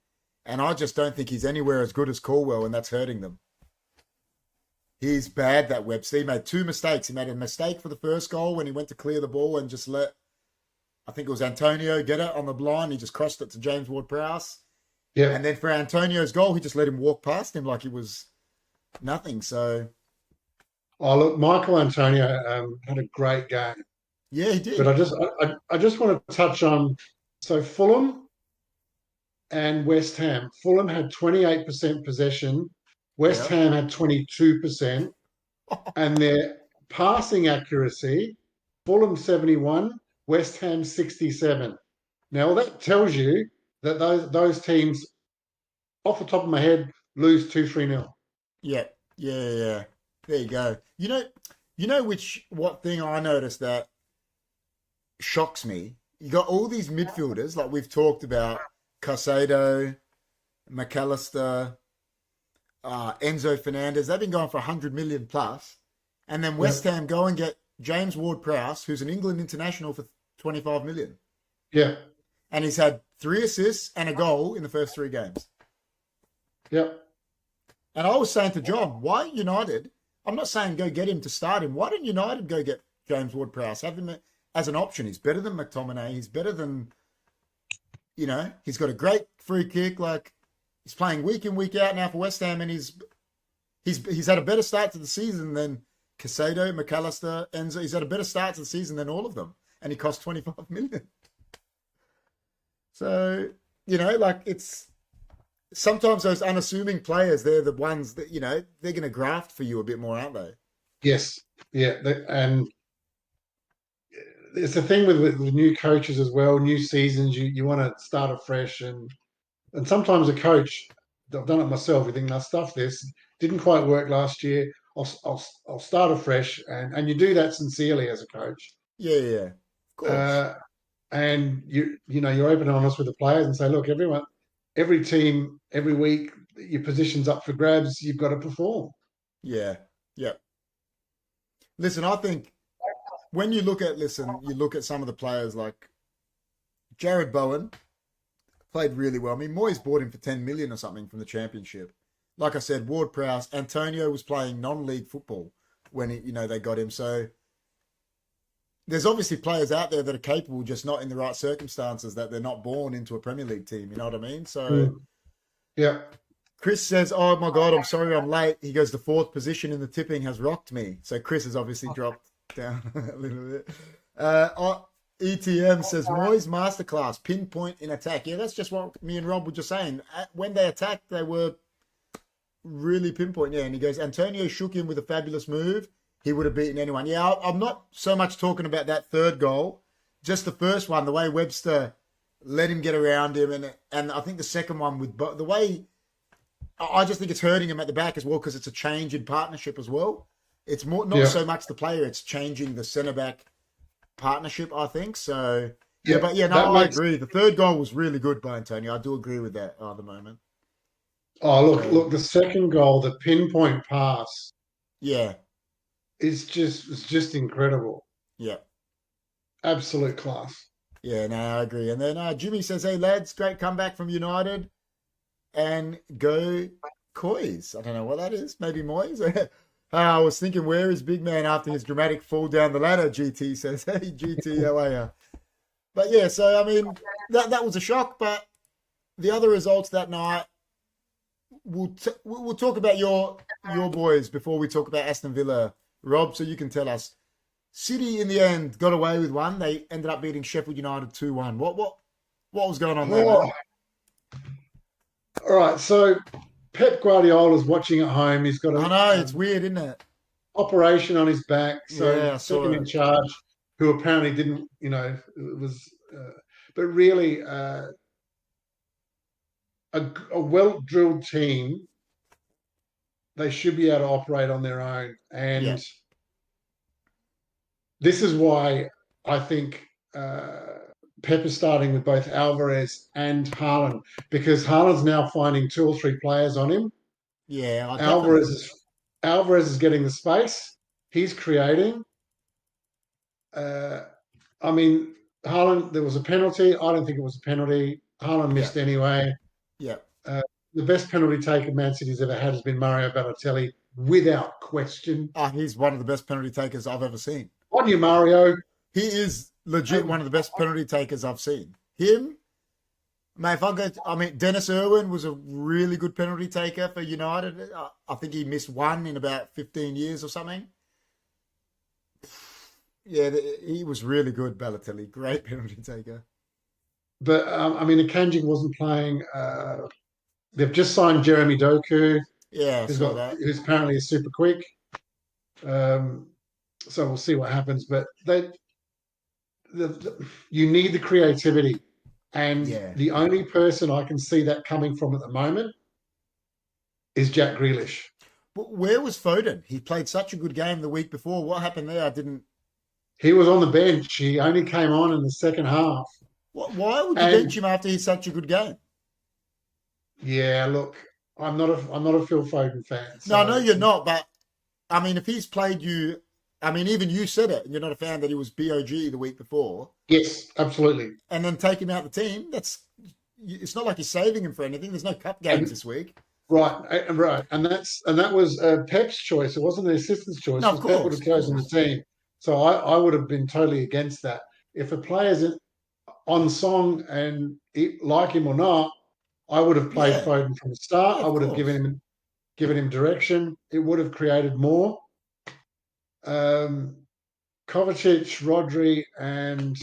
S2: And I just don't think he's anywhere as good as Caldwell, and that's hurting them. He's bad, that Webster. He made two mistakes. He made a mistake for the first goal when he went to clear the ball and just let, I think it was Antonio, get it on the blind. He just crossed it to James Ward-Prowse.
S1: Yeah.
S2: And then for Antonio's goal, he just let him walk past him like he was nothing. So,
S1: Oh, look, Michael Antonio had a great game,
S2: yeah, he
S1: but
S2: did.
S1: I just want to touch on so Fulham and West Ham. Fulham had 28% possession. West
S2: Yeah.
S1: Ham had 22%, and their passing accuracy, Fulham 71, West Ham 67. Now that tells you that those teams, off the top of my head, lose 2-3-0.
S2: Yeah, yeah. There you go. Which what thing I noticed that shocks me. You got all these midfielders like we've talked about, Caicedo, McAllister, Enzo Fernandez. They've been going for 100 million plus, and then
S1: Yeah,
S2: West Ham go and get James Ward-Prowse, who's an England international, for 25 million,
S1: yeah,
S2: and he's had 3 assists and a goal in the first 3 games.
S1: yeah,
S2: And I was saying to John, why United? I'm not saying go get him to start him. Why don't United go get James Ward-Prowse? Have him as an option. He's better than McTominay. He's better than, he's got a great free kick. Like, he's playing week in, week out now for West Ham, and he's had a better start to the season than Caicedo, McAllister, Enzo. He's had a better start to the season than all of them, and he cost 25 million. So, like, it's sometimes those unassuming players, they're the ones that, they're going to graft for you a bit more, aren't they?
S1: yes, yeah, and it's the thing with new coaches as well, new seasons. You want to start afresh, and sometimes a coach. I've done it myself. You think, now stuff this didn't quite work last year. I'll start afresh, and you do that sincerely as a coach.
S2: Yeah, of course.
S1: Uh, and you're open and honest with the players and say, look, every team, every week, your position's up for grabs. You've got to perform.
S2: Yeah, yeah. Listen, I think when you look at some of the players like Jared Bowen played really well. I mean, Moyes bought him for 10 million or something from the Championship. Like I said, Ward-Prowse, Antonio was playing non-league football when they got him. So there's obviously players out there that are capable, just not in the right circumstances, that they're not born into a Premier League team. You know what I mean? So
S1: Yeah.
S2: Chris says, "Oh my God, I'm sorry I'm late." He goes, "The fourth position in the tipping has rocked me." So Chris has obviously dropped down a little bit. ETM says, "Moyes masterclass, pinpoint in attack." Yeah, that's just what me and Rob were just saying. When they attacked, they were really pinpoint. Yeah, and he goes, "Antonio shook him with a fabulous move. He would have beaten anyone." Yeah, I'm not so much talking about that third goal, just the first one, the way Webster let him get around him, and I think the second one with the way. I just think it's hurting him at the back as well because it's a change in partnership as well. It's not so much the player; it's changing the centre back partnership. I think so. Yeah, but I agree. The third goal was really good by Antonio. I do agree with that at the moment.
S1: Oh, look! The second goal, the pinpoint pass,
S2: Yeah,
S1: it's just incredible.
S2: yeah,
S1: Absolute class.
S2: yeah. No, I agree. And then Jimmy says, "Hey lads, great comeback from United, and go Coys." I don't know what that is. Maybe Moyes. I was thinking, where is Big Man after his dramatic fall down the ladder? GT says, "Hey GT, how are you?" But yeah, so I mean, that was a shock. But the other results that night, we'll talk about your boys before we talk about Aston Villa, Rob. So you can tell us. City in the end got away with one. They ended up beating Sheffield United 2-1. What was going on there, man?
S1: All right, so Pep Guardiola's watching at home. He's got
S2: I know, it's weird, isn't it?
S1: operation on his back. So
S2: Yeah, I saw
S1: second
S2: it.
S1: in charge, who apparently didn't, it was, but really a well-drilled team. They should be able to operate on their own,
S2: Yeah,
S1: and this is why I think Pep is starting with both Alvarez and Haaland, because Haaland's now finding 2 or 3 players on him.
S2: yeah,
S1: Alvarez
S2: definitely.
S1: is Alvarez is getting the space. He's creating. Uh, I mean, Haaland. There was a penalty. I don't think it was a penalty. Haaland
S2: Yeah,
S1: missed anyway.
S2: yeah.
S1: Uh, the best penalty taker Man City's ever had has been Mario Balotelli, without question.
S2: He's one of the best penalty takers I've ever seen.
S1: On you, Mario.
S2: He is legit one
S1: Um,
S2: of the best penalty takers I've seen. Him, mate, Dennis Irwin was a really good penalty taker for United. I think he missed one in about 15 years or something. Yeah, he was really good, Balotelli. Great penalty taker.
S1: but I mean, Akanji wasn't playing. They've just signed Jeremy Doku,
S2: Yeah, I saw that.
S1: who's apparently super quick. Um, so we'll see what happens. But you need the creativity. And
S2: Yeah.
S1: the only person I can see that coming from at the moment is Jack Grealish.
S2: But where was Foden? He played such a good game the week before. What happened there? I didn't.
S1: He was on the bench. He only came on in the second half.
S2: Why would you bench
S1: And
S2: him after he's such a good game?
S1: yeah, look, I'm not a Phil Foden fan.
S2: No, I know
S1: So
S2: you're not, but I mean, if he's played you, I mean, even you said it. You're not a fan that he was BOG the week before,
S1: yes, absolutely.
S2: and then take him out the team. It's not like you're saving him for anything. There's no cup games
S1: And
S2: this week.
S1: right, and that was Pep's choice. It wasn't the assistant's choice
S2: No, of
S1: because Pep would
S2: course,
S1: have
S2: of
S1: chosen the
S2: course.
S1: team. So I would have been totally against that. If a player's on song and like him or not, I would have played
S2: Yeah,
S1: Foden from the start.
S2: yeah,
S1: I
S2: of
S1: would have
S2: course.
S1: given him direction. It would have created more. Um, Kovacic, Rodri, and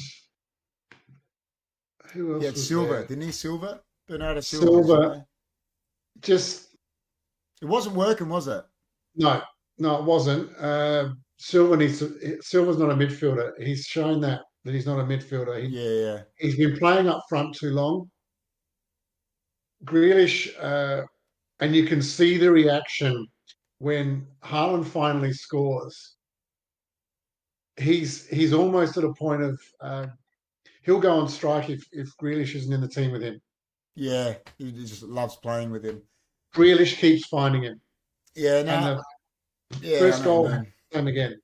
S1: who
S2: He
S1: else
S2: had
S1: was
S2: Silva,
S1: there?
S2: didn't he? Silva, Bernardo Silva,
S1: Silver.
S2: sorry.
S1: Just
S2: It wasn't working, was it?
S1: no, no, it wasn't. Silver's not a midfielder. He's shown that he's not a midfielder.
S2: Yeah, yeah,
S1: He's been playing up front too long. Grealish, and you can see the reaction when Haaland finally scores. He's almost at a point of he'll go on strike if Grealish isn't in the team with him.
S2: yeah. He just loves playing with him.
S1: Grealish keeps finding him,
S2: Yeah,
S1: and
S2: no,
S1: the
S2: yeah, I
S1: first
S2: know what you
S1: goal
S2: mean.
S1: happened again.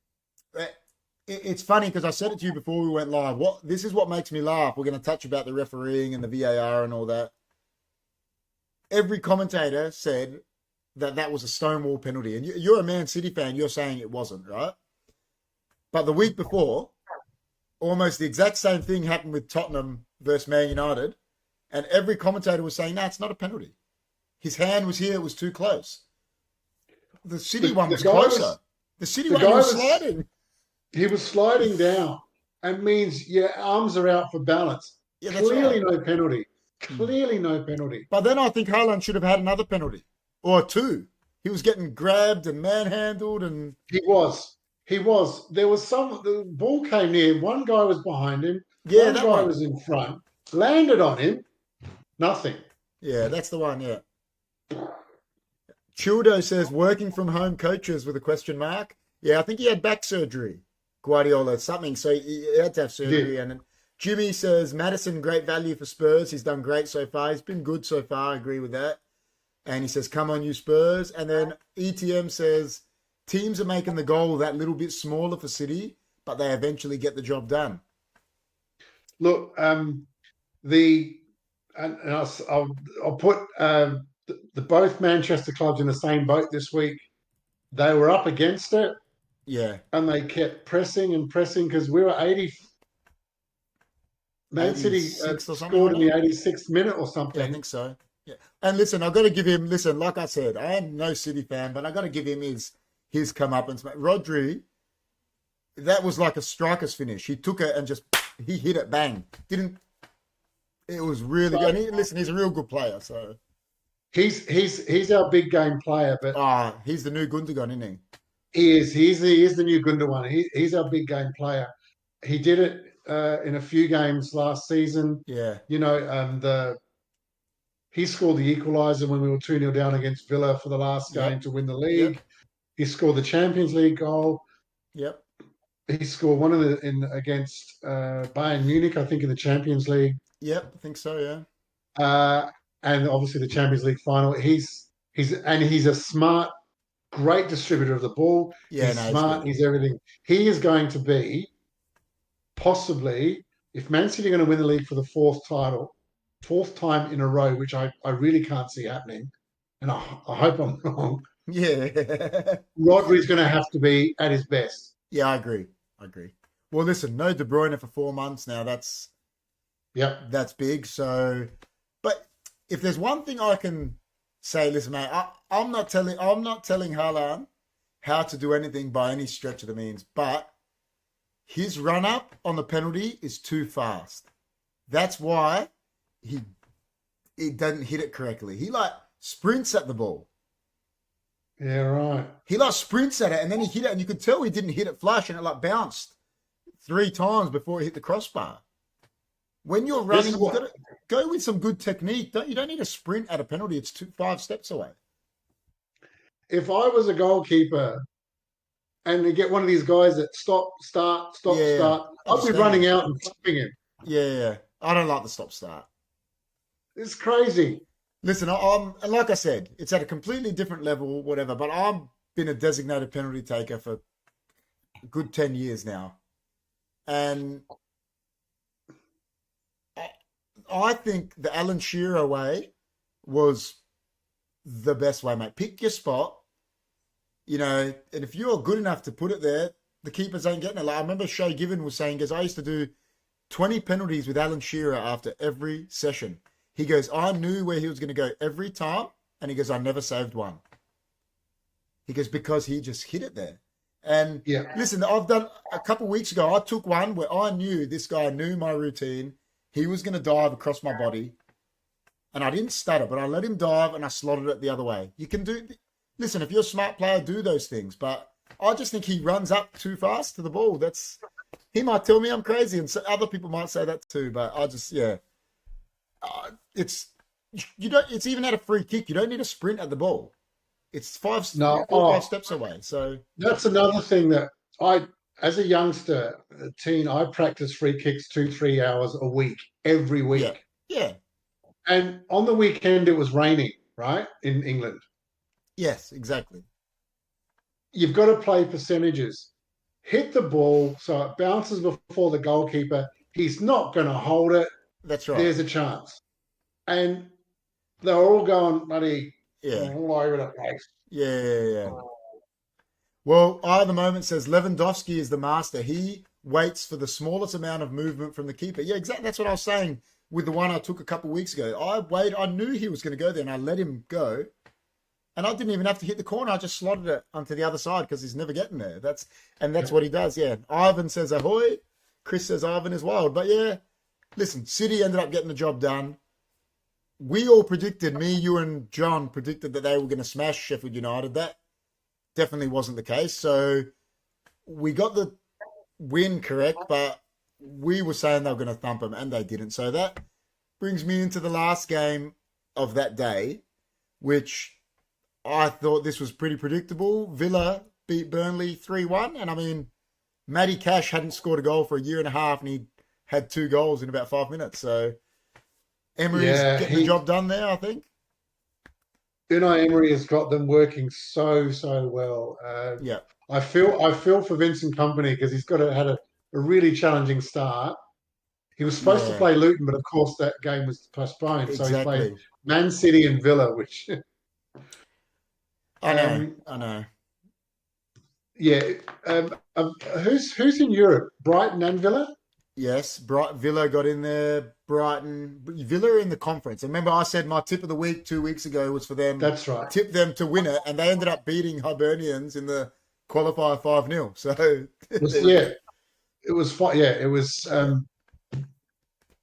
S2: It's funny because I said it to you before we went live. This is what makes me laugh. We're going to touch about the refereeing and the VAR and all that. Every commentator said that was a stonewall penalty, and you're a Man City fan. You're saying it wasn't, right? But the week before, almost the exact same thing happened with Tottenham versus Man United, and every commentator was saying, "No, it's not a penalty. His hand was here; it was too close." The City one
S1: The
S2: was
S1: guy
S2: closer.
S1: was
S2: The City
S1: the
S2: one, he
S1: guy
S2: was
S1: was
S2: sliding.
S1: he was sliding down, and means your arms are out for balance.
S2: Yeah, that's
S1: Clearly
S2: right.
S1: no penalty.
S2: Hmm.
S1: Clearly no penalty.
S2: But then I think Haaland should have had another penalty or two. He was getting grabbed and manhandled, and
S1: He was. He was. There was the ball came near. One guy was behind him.
S2: yeah,
S1: One
S2: that
S1: guy
S2: one.
S1: was in front. Landed on him. Nothing.
S2: Yeah, that's the one. Yeah. Childo says working from home coaches with a question mark. Yeah, I think he had back surgery. Guardiola, something. So he had to have
S1: He did.
S2: surgery. And Jimmy says Madison, great value for Spurs. He's done great so far. He's been good so far. I agree with that. And he says, come on, you Spurs. And then ETM says teams are making the goal that little bit smaller for City, but they eventually get the job done.
S1: Look, the and I'll put the both Manchester clubs in the same boat this week. They were up against it,
S2: Yeah,
S1: and they kept pressing and pressing because we were 80. Man City
S2: 86 or something
S1: scored
S2: like
S1: in the
S2: that.
S1: 86th minute or
S2: Yeah, I
S1: something.
S2: think so. Yeah. And listen, I've got to give him, listen, like I said, I'm no City fan, but I've got to give him his comeuppance. Rodri, that was like a striker's finish. He took it and he hit it, bang. It was really good.
S1: So
S2: And listen, he's a real good player. So,
S1: he's our big game player, but
S2: he's the new Gundogan, isn't he?
S1: he is the new Gundogan. He's our big game player. He did it in a few games last season.
S2: Yeah.
S1: You know, he scored the equaliser when we were 2-0 down against Villa for the last game
S2: Yep.
S1: to win the
S2: Yep.
S1: league. He scored the Champions League goal.
S2: Yep.
S1: He scored one against Bayern Munich, I think, in the Champions League.
S2: Yep. I think so. Yeah.
S1: And obviously the Champions League final. He's a smart, great distributor of the ball.
S2: Yeah.
S1: He's
S2: No, it's
S1: smart.
S2: good.
S1: He's everything. He is going to be possibly, if Man City are going to win the league for the fourth time in a row, which I really can't see happening, and I hope I'm wrong.
S2: Yeah.
S1: Rodri's going to have to be at his best.
S2: Yeah, I agree. Well, listen, no De Bruyne for 4 months now.
S1: Yep.
S2: That's big. So, but if there's one thing I can say, listen, mate, I'm not telling Haaland how to do anything by any stretch of the means, but his run up on the penalty is too fast. That's why he doesn't hit it correctly. He like sprints at the ball.
S1: Yeah, right.
S2: He like sprints at it and then he hit it, and you could tell he didn't hit it flush, and it like bounced 3 times before it hit the crossbar. When you're
S1: This
S2: running,
S1: is
S2: you've got
S1: what
S2: to go with some good technique. You don't need a sprint at a penalty. It's 5 steps away.
S1: if I was a goalkeeper and you get one of these guys that
S2: Yeah,
S1: start,
S2: I
S1: I'd
S2: just
S1: be
S2: stand
S1: running
S2: there.
S1: out and flipping him.
S2: Yeah. I don't like the stop start.
S1: It's crazy.
S2: Listen, I'm and like I said, it's at a completely different level, whatever. But I've been a designated penalty taker for a good 10 years now, and I, I think the Alan Shearer way was the best way, mate. Pick your spot, and if you're good enough to put it there, the keepers ain't getting it. Like I remember Shay Given was saying, because I used to do 20 penalties with Alan Shearer after every session. He goes, I knew where he was going to go every time, and he goes, I never saved one. He goes, because he just hit it there. And
S1: Yeah.
S2: listen, I've done a couple of weeks ago, I took one where I knew this guy knew my routine. He was going to dive across my body, and I didn't stutter, but I let him dive and I slotted it the other way. You can listen, if you're a smart player, do those things, but I just think he runs up too fast to the ball. He might tell me I'm crazy, and so other people might say that too, but I just, yeah. It's even at a free kick, you don't need a sprint at the ball. It's
S1: No.
S2: 5 steps away. So
S1: That's another thing that as a youngster, a teen, I practiced free kicks 2, 3 hours a week, every
S2: yeah,
S1: week.
S2: yeah,
S1: And on the weekend, it was raining, right, in England.
S2: yes, exactly.
S1: You've got to play percentages. Hit the ball so it bounces before the goalkeeper. He's not going to hold it.
S2: That's right.
S1: There's a chance. And they're all going bloody
S2: Yeah,
S1: all over the place.
S2: yeah. Well, I at the moment says Lewandowski is the master. He waits for the smallest amount of movement from the keeper. Yeah, exactly. That's what I was saying with the one I took a couple of weeks ago. I knew he was going to go there, and I let him go. And I didn't even have to hit the corner. I just slotted it onto the other side because he's never getting there. That's what he does. Yeah. Ivan says ahoy. Chris says Ivan is wild. But yeah, listen, City ended up getting the job done. We all predicted, me, you, and John predicted that they were going to smash Sheffield United. That definitely wasn't the case. So we got the win correct, but we were saying they were going to thump them, and they didn't. So that brings me into the last game of that day, which I thought this was pretty predictable. Villa beat Burnley 3-1. And I mean, Matty Cash hadn't scored a goal for a year and a half, and he had 2 goals in about 5 minutes. So Emery's getting the job done there, I think.
S1: Unai Emery has got them working so well.
S2: Yeah.
S1: I feel for Vincent Company because he's had a really challenging start. He was supposed to play Luton, but of course that game was postponed. So he's played Man City and Villa, which
S2: I know.
S1: Yeah. Who's in Europe? Brighton and Villa?
S2: Yes, Villa got in there. Brighton, Villa are in the conference. And remember, I said my tip of the week 2 weeks ago was for them.
S1: That's right.
S2: Tip them to win it, and they ended up beating Hibernians in the qualifier 5-0. So
S1: it was.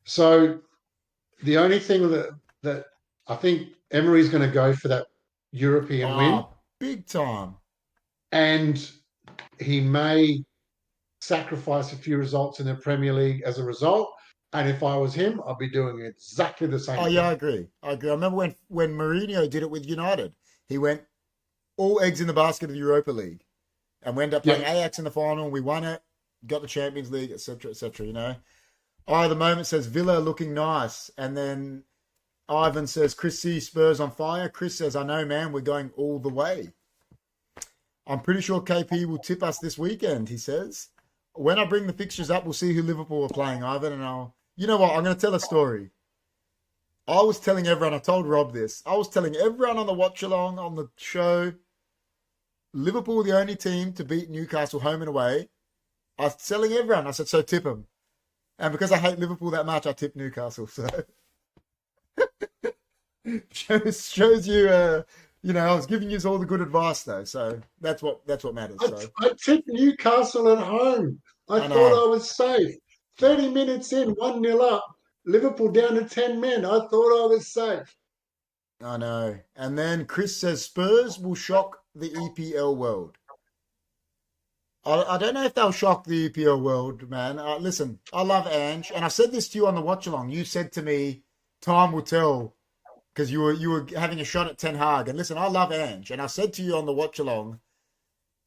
S1: So the only thing that I think Emery's going to go for that European win,
S2: big time,
S1: and he may sacrifice a few results in the Premier League as a result. And if I was him, I'd be doing exactly the same.
S2: Oh, yeah, I agree. I remember when Mourinho did it with United. He went all eggs in the basket of the Europa League and we ended up playing Ajax in the final. We won it, got the Champions League, etc., etc., at the moment says Villa looking nice. And then Ivan says, Chris C. Spurs on fire. Chris says, I know, man, we're going all the way. I'm pretty sure KP will tip us this weekend, he says. When I bring the fixtures up, we'll see who Liverpool are playing, Ivan, and you know what? I'm going to tell a story. I was telling everyone, I told Rob this, I was telling everyone on the watch along on the show, Liverpool the only team to beat Newcastle home and away. I was telling everyone, I said, so tip them. And because I hate Liverpool that much, I tipped Newcastle. So shows you, I was giving you all the good advice though. So that's what matters.
S1: I tipped Newcastle at home. I thought I was safe. 30 minutes in, 1-0 up. Liverpool down to 10 men. I thought I was safe.
S2: I know. And then Chris says Spurs will shock the EPL world. I don't know if they'll shock the EPL world, man. Listen, I love Ange, and I said this to you on the watch along. You said to me, "Time will tell," because you were having a shot at Ten Hag. And listen, I love Ange, and I said to you on the watch along,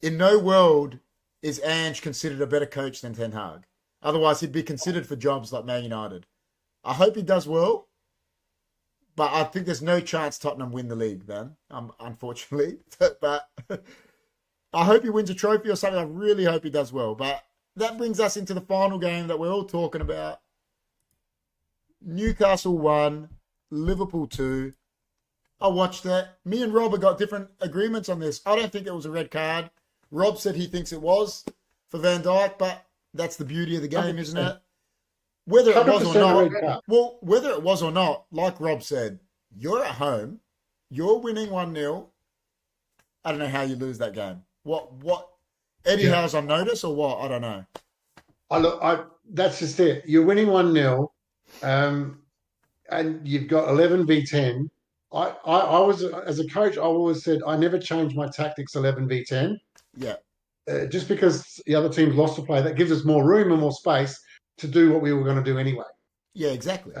S2: in no world is Ange considered a better coach than Ten Hag. Otherwise, he'd be considered for jobs like Man United. I hope he does well, but I think there's no chance Tottenham win the league, man. Unfortunately, but I hope he wins a trophy or something. I really hope he does well. But that brings us into the final game that we're all talking about. Newcastle 1, Liverpool 2. I watched that. Me and Rob have got different agreements on this. I don't think it was a red card. Rob said he thinks it was for Van Dijk, but that's the beauty of the game,
S1: 100%.
S2: isn't it? Whether it was or
S1: 100% red card.
S2: not, well, whether it was or not, like Rob said, you're at home, you're winning 1-0. I don't know how you lose that game. What? Eddie Howe's on notice or what? I don't know.
S1: That's just it. You're winning 1-0, and you've got 11 v 10. I was, as a coach, I always said I never change my tactics 11 v 10.
S2: Yeah.
S1: Just because the other team's lost a play, that gives us more room and more space to do what we were going to do anyway.
S2: Yeah, exactly.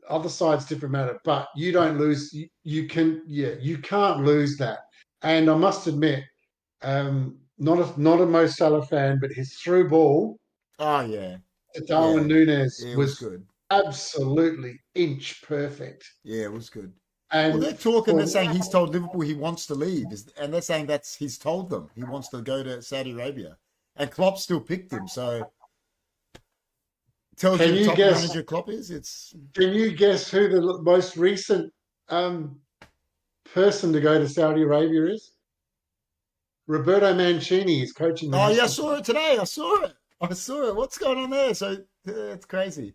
S1: Other side's different matter, but you don't lose. You can't lose that. And I must admit, not a Mo Salah fan, but his through ball.
S2: Oh yeah.
S1: To Darwin Núñez
S2: was good.
S1: Absolutely inch perfect.
S2: Yeah, it was good.
S1: And
S2: they're talking. They're saying he's told Liverpool he wants to leave, and they're saying he's told them he wants to go to Saudi Arabia, and Klopp still picked him. So tells you the top manager Klopp is.
S1: Can you guess who the most recent person to go to Saudi Arabia is? Roberto Mancini is coaching.
S2: Oh yeah, I saw it today. I saw it. What's going on there? So it's crazy.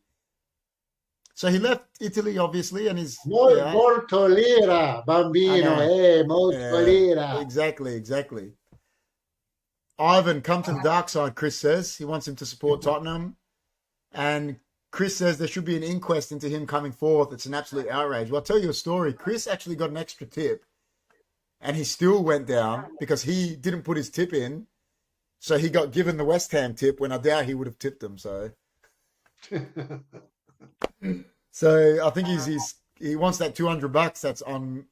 S2: So he left Italy, obviously, and he's
S1: molto lira, bambino, molto lira.
S2: Exactly. Ivan, come to the dark side, Chris says. He wants him to support Tottenham. And Chris says there should be an inquest into him coming fourth. It's an absolute outrage. Well, I'll tell you a story. Chris actually got an extra tip, and he still went down because he didn't put his tip in. So he got given the West Ham tip when I doubt he would have tipped him. So I think he wants that $200 that's on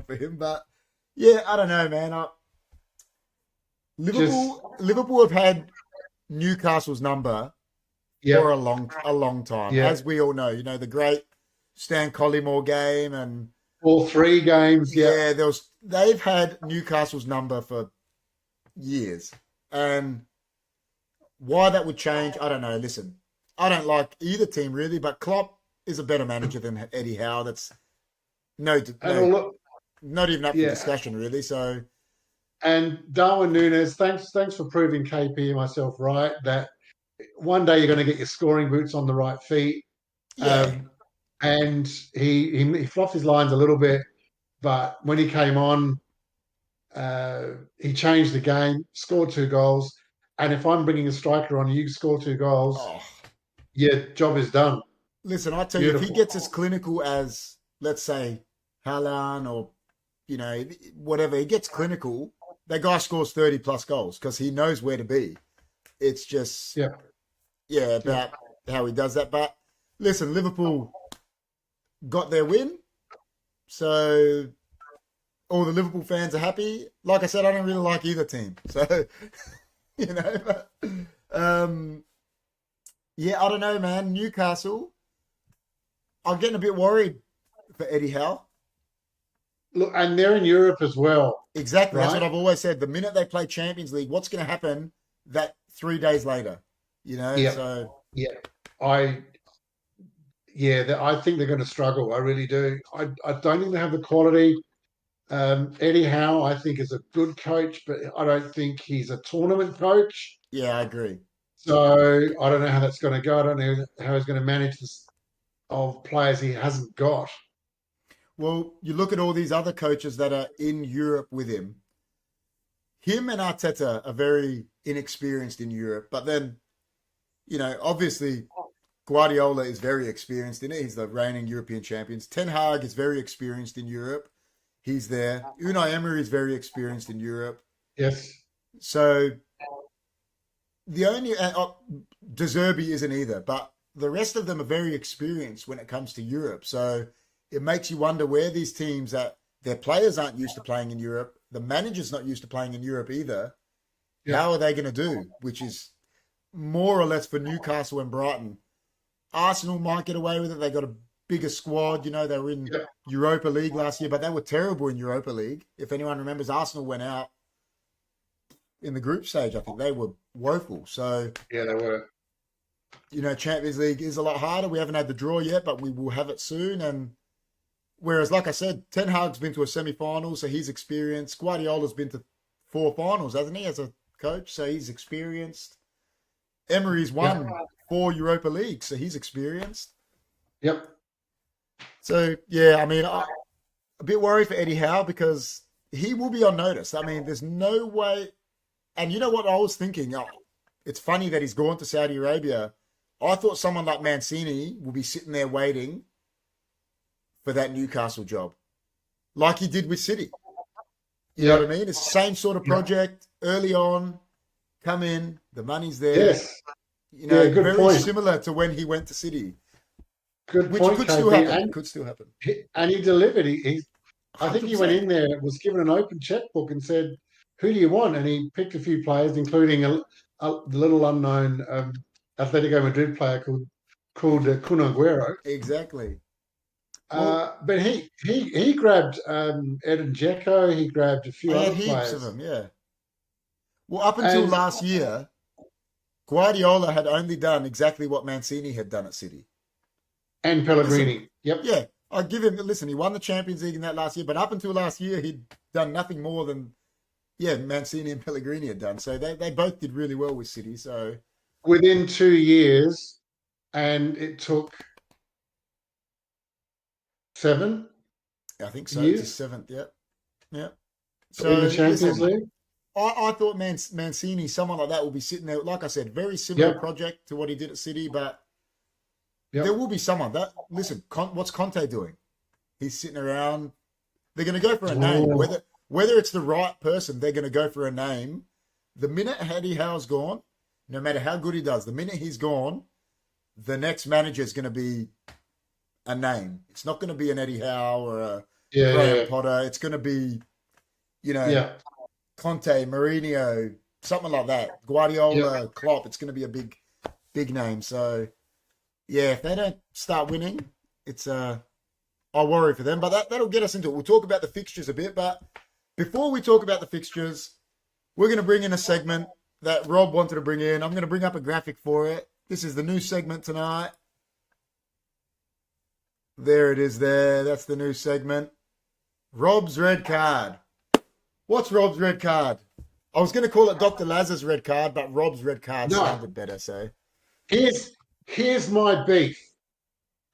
S2: for him. But yeah, I don't know, man. Liverpool have had Newcastle's number for a long time, as we all know. You know, the great Stan Collymore game and
S1: all 3 games.
S2: Yeah, they've had Newcastle's number for years, and why that would change, I don't know. Listen, I don't like either team really, but Klopp is a better manager than Eddie Howe. That's not even up for discussion really. So,
S1: and Darwin Núñez, thanks for proving KP and myself right that one day you're going to get your scoring boots on the right feet.
S2: Yeah.
S1: And he fluffed his lines a little bit, but when he came on, he changed the game, scored 2 goals. And if I'm bringing a striker on, you score 2 goals, job is done.
S2: Listen, I tell you, if he gets as clinical as, let's say, Haaland or, you know, whatever, he gets clinical, that guy scores 30 plus goals because he knows where to be. It's just, about how he does that. But listen, Liverpool got their win. So all the Liverpool fans are happy. Like I said, I don't really like either team. So, you know, but, I don't know, man. Newcastle, I'm getting a bit worried for Eddie Howe.
S1: Look, and they're in Europe as well.
S2: Exactly. Right? That's what I've always said. The minute they play Champions League, what's going to happen that 3 days later? You know?
S1: Yeah.
S2: So
S1: I think they're going to struggle. I really do. I don't think they have the quality. Eddie Howe, I think, is a good coach, but I don't think he's a tournament coach.
S2: Yeah, I agree.
S1: So I don't know how that's going to go. I don't know how he's going to manage this of players he hasn't got.
S2: Well, you look at all these other coaches that are in Europe with him. Him and Arteta are very inexperienced in Europe, but then, you know, obviously Guardiola is very experienced in it. He's the reigning European champions. Ten Hag is very experienced in Europe. He's there. Unai Emery is very experienced in Europe.
S1: Yes.
S2: So the only De Zerbi isn't either, but the rest of them are very experienced when it comes to Europe. So it makes you wonder where these teams that their players aren't used to playing in Europe, the manager's not used to playing in Europe either.
S1: Yeah.
S2: How are they going to do? Which is more or less for Newcastle and Brighton. Arsenal might get away with it. They got a bigger squad. You know, they were in Europa League last year, but they were terrible in Europa League. If anyone remembers, Arsenal went out in the group stage. I think they were woeful. So
S1: yeah, they were.
S2: You know, Champions League is a lot harder. We haven't had the draw yet, but we will have it soon. And whereas, like I said, Ten Hag's been to a semi-final, so he's experienced. Guardiola's been to 4 finals, hasn't he, as a coach? So he's experienced. Emery's won 4 Europa Leagues, so he's experienced.
S1: Yep.
S2: So, yeah, I mean, I'm a bit worried for Eddie Howe because he will be on notice. I mean, there's no way. And you know what I was thinking? Oh, it's funny that he's gone to Saudi Arabia. I thought someone like Mancini will be sitting there waiting for that Newcastle job, like he did with City. You know what I mean? It's the same sort of project early on. Come in, the money's there.
S1: Yes.
S2: You know,
S1: good
S2: very
S1: point.
S2: similar to when he went to City.
S1: Good
S2: Which
S1: point,
S2: could
S1: KP.
S2: still happen.
S1: And,
S2: Could still happen.
S1: and he delivered. I think he went
S2: 100%.
S1: in there, was given an open checkbook and said, "Who do you want?" And he picked a few players, including a little unknown Atletico Madrid player called Kun Aguero.
S2: Exactly.
S1: But he grabbed Edin Dzeko. He grabbed a few
S2: I
S1: other
S2: had heaps
S1: players.
S2: of them, yeah. Well, up until last year, Guardiola had only done exactly what Mancini had done at City.
S1: And Pellegrini.
S2: Listen,
S1: Yep.
S2: Yeah, I give him. Listen, he won the Champions League in that last year, but up until last year, he'd done nothing more than Mancini and Pellegrini had done. So they both did really well with City. So
S1: Within 2 years, and it took 7
S2: I think so.
S1: years.
S2: It's his 7th. Yeah.
S1: So in the Champions League.
S2: I thought Mancini, someone like that, will be sitting there. Like I said, very similar project to what he did at City, but there will be someone that. Listen, what's Conte doing? He's sitting around. They're going to go for a name, whether it's the right person. They're going to go for a name. The minute Eddie Howe's gone, no matter how good he does, the minute he's gone, the next manager is going to be a name. It's not going to be an Eddie Howe or a Graham Potter. It's going to be, Conte, Mourinho, something like that. Guardiola, Klopp. It's going to be a big name. So, if they don't start winning, it's I worry for them. But that'll get us into it. We'll talk about the fixtures a bit. But before we talk about the fixtures, we're going to bring in a segment that Rob wanted to bring in. I'm going to bring up a graphic for it. This is the new segment tonight. There it is there. That's the new segment. Rob's red card. What's Rob's red card? I was going to call it Dr. Laz's red card, but Rob's red card sounded better. So
S1: here's my beef.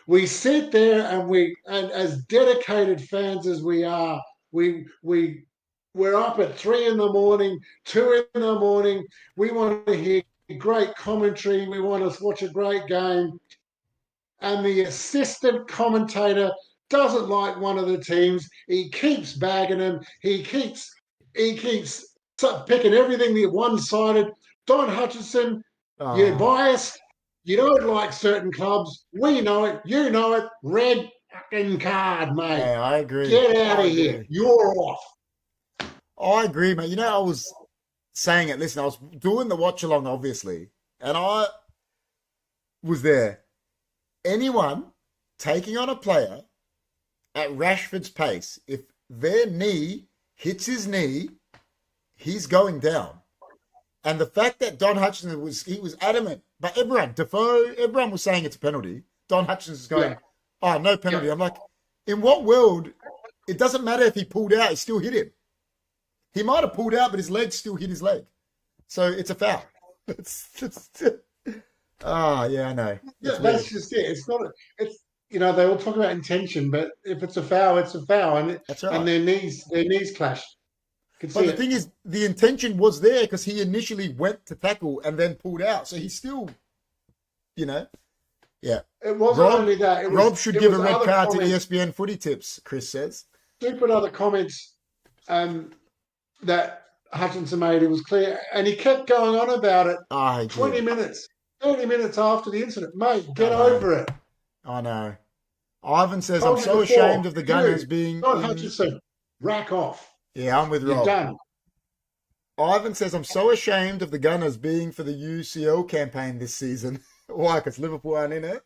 S1: We sit there and as dedicated fans as we are, we're up at 3 in the morning, 2 in the morning. We want to hear great commentary. We want to watch a great game. And the assistant commentator doesn't like one of the teams. He keeps bagging them. He keeps picking everything one-sided. Don Hutchinson, you're biased. You don't like certain clubs. We know it. You know it. Red fucking card, mate.
S2: Yeah, I agree.
S1: Get out of here. You're off.
S2: I agree, mate. You know, I was saying it. Listen, I was doing the watch-along, obviously, and I was there. Anyone taking on a player at Rashford's pace, if their knee hits his knee, he's going down. And the fact that Don Hutchinson was adamant, but everyone was saying it's a penalty. Don Hutchinson's going, oh, no penalty. I'm like, in what world? It doesn't matter if he pulled out, it still hit him. He might have pulled out, but his leg still hit his leg. So it's a foul. I know.
S1: That's just it. It's not. They all talk about intention, but if it's a foul, it's a foul, and
S2: that's right.
S1: And their knees clash.
S2: But the thing is, the intention was there because he initially went to tackle and then pulled out. So he's still,
S1: It wasn't only that.
S2: Rob should give a red card to ESPN Footy Tips, Chris says.
S1: Stupid other comments that Hutchinson made, it was clear, and he kept going on about it.
S2: I
S1: 20
S2: did.
S1: minutes, 30 minutes after the incident, mate,
S2: I
S1: get
S2: know.
S1: over it.
S2: I know. Ivan says, I'm
S1: Told you
S2: so ashamed
S1: before,
S2: of the Gunners
S1: you,
S2: being
S1: not
S2: in.
S1: Hutchinson, rack off.
S2: Yeah, I'm with
S1: You're
S2: Rob.
S1: done.
S2: Ivan says, I'm so ashamed of the Gunners being for the UCL campaign this season. Why? Because Liverpool aren't in it.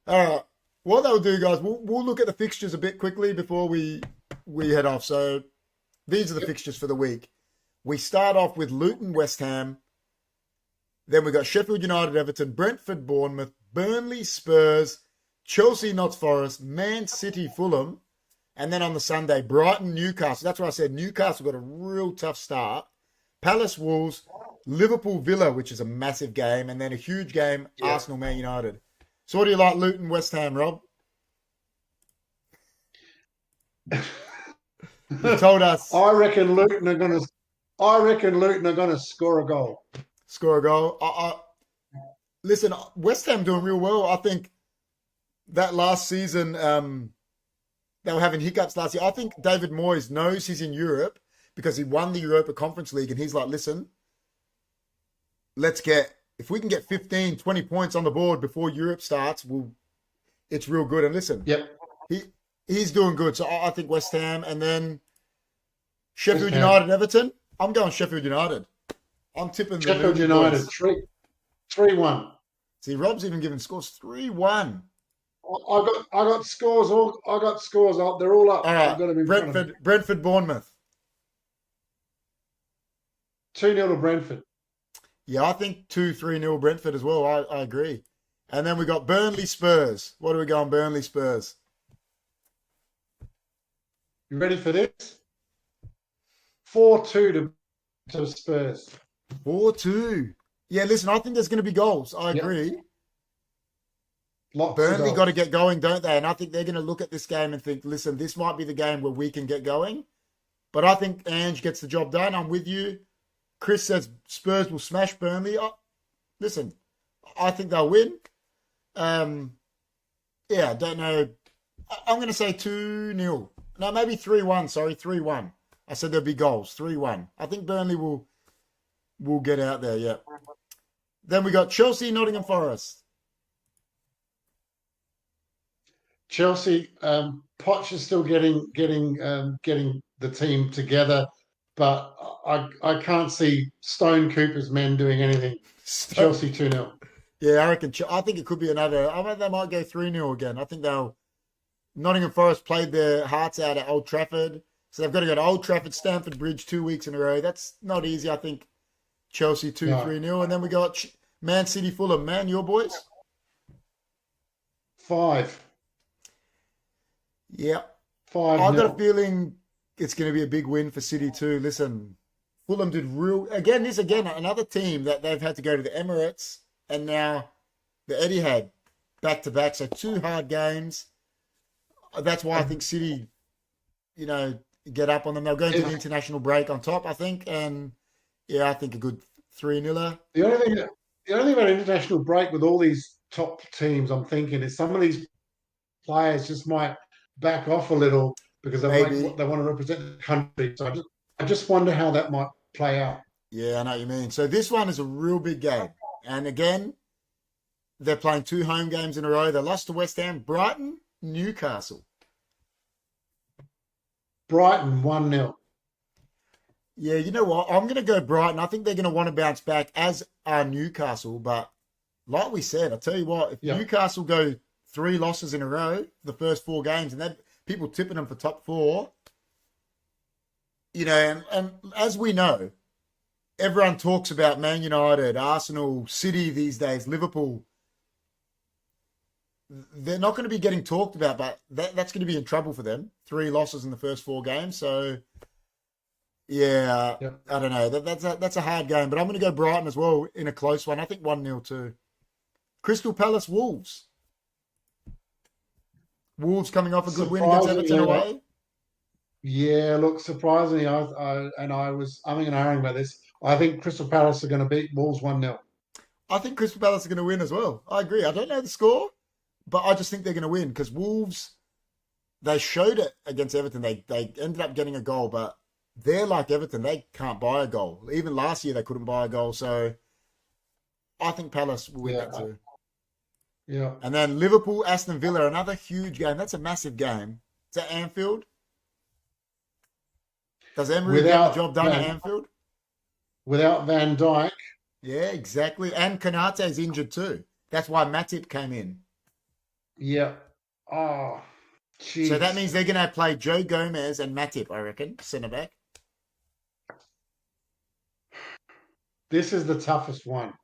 S2: All right. What they'll do, guys, we'll look at the fixtures a bit quickly before we head off. So these are the fixtures for the week. We start off with Luton, West Ham. Then we got Sheffield United, Everton, Brentford, Bournemouth, Burnley, Spurs, Chelsea, Notts Forest, Man City, Fulham. And then on the Sunday, Brighton, Newcastle. That's why I said Newcastle got a real tough start. Palace, Wolves, Liverpool, Villa, which is a massive game. And then a huge game, Arsenal, Man United. So what do you like, Luton, West Ham, Rob? You told us.
S1: I reckon Luton are going to score a goal.
S2: Score a goal. Listen, West Ham doing real well. I think that last season, they were having hiccups last year. I think David Moyes knows he's in Europe because he won the Europa Conference League, and he's like, listen, if we can get 15, 20 points on the board before Europe starts, it's real good. And listen, he's doing good. So I think West Ham, and then Sheffield United, Everton. I'm going Sheffield United. I'm tipping
S1: Sheffield United, 3-1.
S2: See, Rob's even giving scores 3-1.
S1: I got scores. I got scores. They're all up.
S2: All right, Brentford, Bournemouth.
S1: 2-0 to Brentford.
S2: Yeah, I think 2-3-0 Brentford as well. I agree. And then we got Burnley, Spurs. What do we go on Burnley, Spurs?
S1: You ready for this? 4-2 to Spurs.
S2: 4-2. Yeah, listen, I think there's going to be goals. I agree. Burnley got to get going, don't they? And I think they're going to look at this game and think, listen, this might be the game where we can get going. But I think Ange gets the job done. I'm with you. Chris says Spurs will smash Burnley. Listen, I think they'll win. I don't know. I'm going to say 2-0. No, maybe 3-1. Sorry, 3-1. I said there'll be goals. 3-1. I think Burnley will get out there, yeah. Then we got Chelsea, Nottingham Forest.
S1: Chelsea, Poch is still getting the team together, but I can't see Stone Cooper's men doing anything. Chelsea 2-0.
S2: Yeah, I think it could be another. I think they might go 3-0 again. I think Nottingham Forest played their hearts out at Old Trafford, so they've got to go to Old Trafford, Stamford Bridge 2 weeks in a row. That's not easy. I think Chelsea 2-3-0, and then we got Man City, Fulham. Man, your boys?
S1: 5.
S2: Yeah.
S1: 5.
S2: I've got a feeling it's going to be a big win for City too. Listen, Fulham did another team that they've had to go to the Emirates and now the Etihad back to back. So 2 hard games. That's why I think City, get up on them. They'll go into the international break on top, I think. And yeah, I think a good 3-0.
S1: The only thing about international break with all these top teams, I'm thinking, is some of these players just might back off a little because they want to represent the country. So I just wonder how that might play out.
S2: Yeah, I know what you mean. So this one is a real big game. And again, they're playing 2 home games in a row. They lost to West Ham, Brighton, Newcastle.
S1: Brighton 1-0.
S2: Yeah, you know what? I'm going to go Brighton. I think they're going to want to bounce back, as are Newcastle. But like we said, I'll tell you what, if Newcastle go 3 losses in a row, the first 4 games, and people tipping them for top 4, and as we know, everyone talks about Man United, Arsenal, City these days, Liverpool. They're not going to be getting talked about, but that's going to be in trouble for them. 3 losses in the first 4 games. So, yeah, I don't know. That's a hard game, but I'm going to go Brighton as well in a close one. I think 1-0 too. Crystal Palace, Wolves. Wolves coming off a good win against Everton away.
S1: Yeah, look, surprisingly, I was umming and ahhing about this. I think Crystal Palace are going to beat Wolves 1-0.
S2: I think Crystal Palace are going to win as well. I agree. I don't know the score, but I just think they're going to win because Wolves, they showed it against Everton. They ended up getting a goal, but they're like Everton. They can't buy a goal. Even last year, they couldn't buy a goal. So I think Palace will win that too.
S1: Yeah.
S2: And then Liverpool, Aston Villa, another huge game. That's a massive game. Is that Anfield? Does Emery get the job done at Anfield?
S1: Without Van Dijk.
S2: Yeah, exactly. And Konate's injured too. That's why Matip came in.
S1: Yeah. Oh, geez.
S2: So that means they're going to play Joe Gomez and Matip, I reckon, centre back.
S1: This is the toughest one.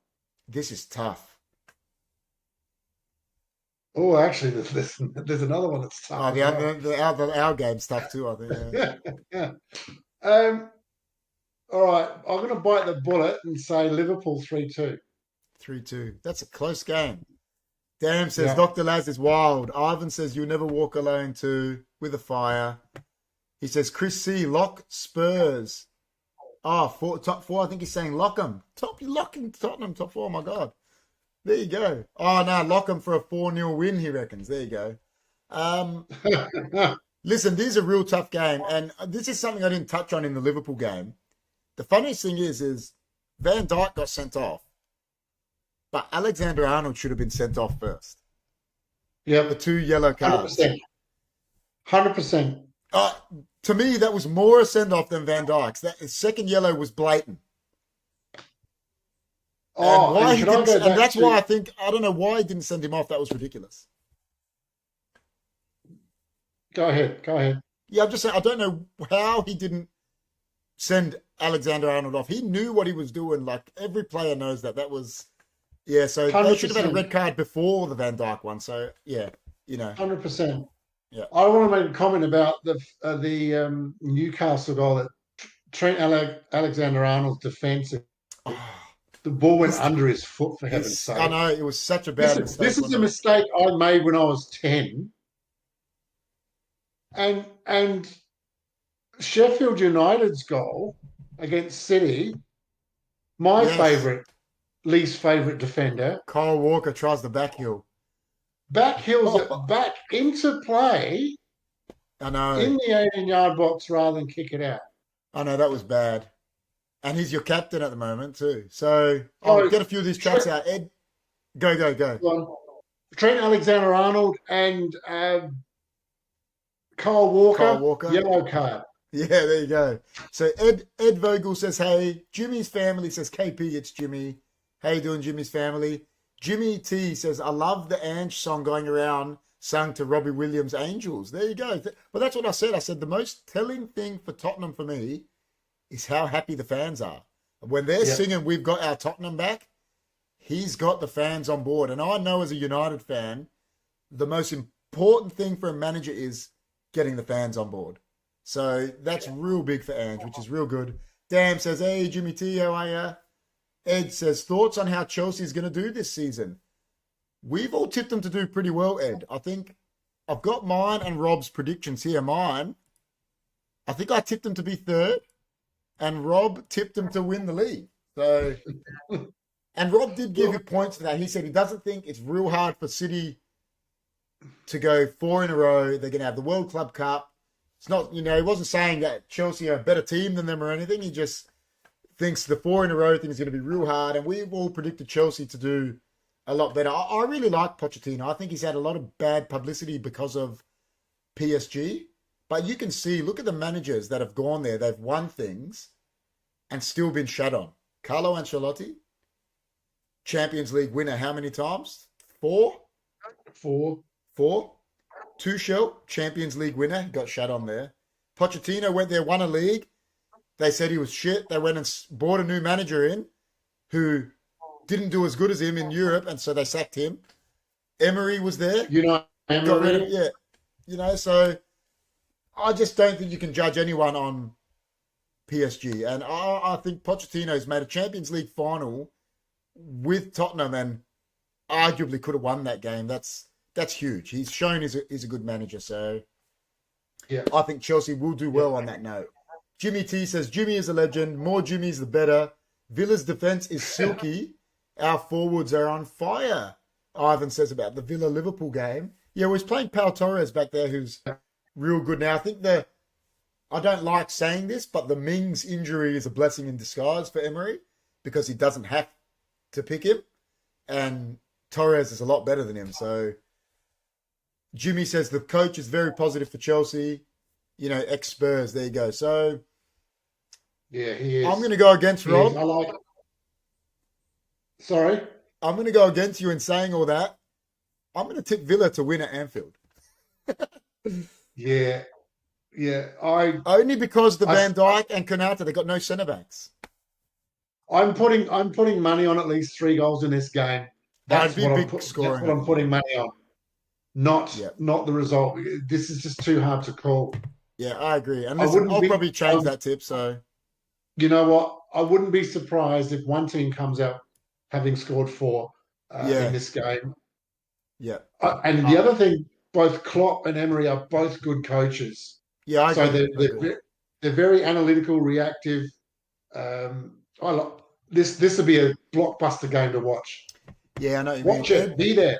S2: This is tough.
S1: Oh, actually, there's another one that's tough.
S2: Oh, our game's tough too, I think.
S1: Yeah. All right, I'm going to bite the bullet and say Liverpool 3-2.
S2: 3-2. That's a close game. Damn says Dr. Laz is wild. Ivan says you'll never walk alone too, with a fire. He says Chris C, lock Spurs. Top four. I think he's saying lock them. Locking Tottenham top four. Oh my God. There you go. Oh no, lock them for a 4-0 win. He reckons. There you go. Listen, this is a real tough game, and this is something I didn't touch on in the Liverpool game. The funniest thing is Van Dijk got sent off, but Alexander-Arnold should have been sent off first.
S1: Yeah,
S2: the 2 yellow cards.
S1: 100%.
S2: To me, that was more a send-off than Van Dijk's. That second yellow was blatant. And that's why I don't know why he didn't send him off. That was ridiculous.
S1: Go ahead.
S2: Yeah, I'm just saying, I don't know how he didn't send Alexander-Arnold off. He knew what he was doing. Like, every player knows that. That was, so 100%. They should have had a red card before the Van Dijk one. So,
S1: 100%.
S2: Yeah.
S1: I want to make a comment about the Newcastle goal that Trent Alexander-Arnold's defence. The ball went under his foot, for heaven's sake.
S2: I know, it was such a bad mistake.
S1: This is a mistake I made when I was 10. And Sheffield United's goal against City, my least favourite defender.
S2: Kyle Walker tries the backheel.
S1: Backhills it back into play.
S2: I know.
S1: In the 18-yard box rather than kick it out.
S2: I know, that was bad. And he's your captain at the moment too. So I'll get a few of these tracks out. Ed, go.
S1: Trent Alexander-Arnold and Kyle Walker, yellow card.
S2: Yeah, there you go. So Ed Vogel says, hey. Jimmy's family says, KP, it's Jimmy. How you doing, Jimmy's family? Jimmy T says, I love the Ange song going around, sung to Robbie Williams' Angels. There you go. Well, that's what I said. I said the most telling thing for Tottenham for me is how happy the fans are. When they're singing, we've got our Tottenham back, he's got the fans on board. And I know as a United fan, the most important thing for a manager is getting the fans on board. So that's real big for Ange, which is real good. Damn says, hey, Jimmy T, how are ya? Ed says, thoughts on how Chelsea's going to do this season? We've all tipped them to do pretty well, Ed. I think I've got mine and Rob's predictions here. Mine, I think I tipped them to be third, and Rob tipped them to win the league. So, and Rob did give you points for that. He said he doesn't think it's real hard for City to go 4 in a row. They're going to have the World Club Cup. It's not, he wasn't saying that Chelsea are a better team than them or anything. He just thinks the 4 in a row thing is going to be real hard. And we've all predicted Chelsea to do a lot better. I really like Pochettino. I think he's had a lot of bad publicity because of PSG. But you can see, look at the managers that have gone there. They've won things and still been shat on. Carlo Ancelotti, Champions League winner how many times? 4?
S1: 4.
S2: Tuchel, Champions League winner, got shat on there. Pochettino went there, won a league. They said he was shit. They went and brought a new manager in who didn't do as good as him in Europe, and so they sacked him. Emery was there. Got rid of, so I just don't think you can judge anyone on PSG. And I think Pochettino's made a Champions League final with Tottenham and arguably could have won that game. That's huge. He's shown he's a good manager. So I think Chelsea will do well on that note. Jimmy T says, Jimmy is a legend. More Jimmys, the better. Villa's defense is silky. Our forwards are on fire. Ivan says about the Villa-Liverpool game. Yeah, we're playing Pau Torres back there, who's real good now. I think the I don't like saying this, but the Mings injury is a blessing in disguise for Emery because he doesn't have to pick him, and Torres is a lot better than him. So Jimmy says the coach is very positive for Chelsea, ex-Spurs. There you go. So
S1: Yeah, he is.
S2: I'm going to go against Rob.
S1: I like. Sorry,
S2: I'm going to go against you in saying all that. I'm going to tip Villa to win at Anfield.
S1: Yeah.
S2: Only because the Van Dijk and Konate, they got no centre backs.
S1: I'm putting money on at least 3 goals in this game. That's what I'm putting money on. Not the result. This is just too hard to call.
S2: Yeah, I agree. And listen, I'll probably change that tip. So
S1: you know what? I wouldn't be surprised if one team comes out having scored 4 in this game.
S2: Yeah.
S1: And the other thing, both Klopp and Emery are both good coaches.
S2: Yeah, I agree.
S1: So they're very analytical, reactive. This will be a blockbuster game to watch.
S2: Yeah, I know what you
S1: watch
S2: mean.
S1: it. Be there.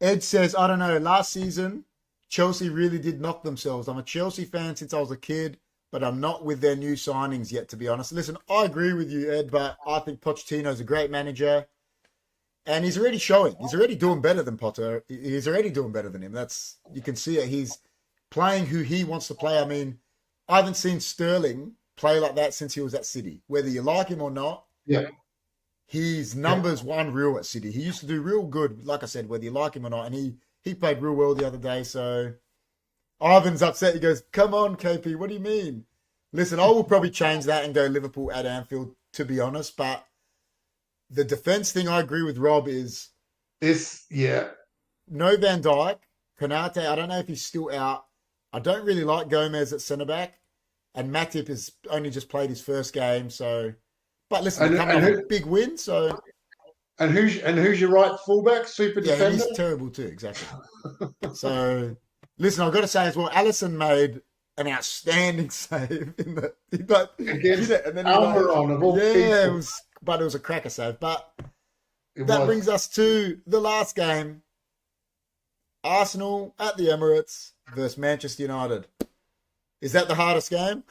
S2: Ed says, I don't know, last season, Chelsea really did knock themselves. I'm a Chelsea fan since I was a kid, but I'm not with their new signings yet, to be honest. Listen, I agree with you, Ed, but I think Pochettino's a great manager. And he's already showing. He's already doing better than Potter. He's already doing better than him. You can see it. He's playing who he wants to play. I mean, I haven't seen Sterling play like that since he was at City. Whether you like him or not, his numbers won real at City. He used to do real good, like I said, whether you like him or not. And he played real well the other day. So Ivan's upset. He goes, come on, KP, what do you mean? Listen, I will probably change that and go Liverpool at Anfield, to be honest. But the defense thing, I agree with Rob, is no Van Dijk. Konate, I don't know if he's still out. I don't really like Gomez at centre-back. And Matip has only just played his first game. So, but listen, they're coming off a big win. So,
S1: and who's your right fullback? Super defender?
S2: Yeah, he's terrible too, exactly. So, listen, I've got to say as well, Alisson made an outstanding save in the
S1: against Almiron of all people.
S2: It was a cracker save. But that brings us to the last game. Arsenal at the Emirates versus Manchester United. Is that the hardest game?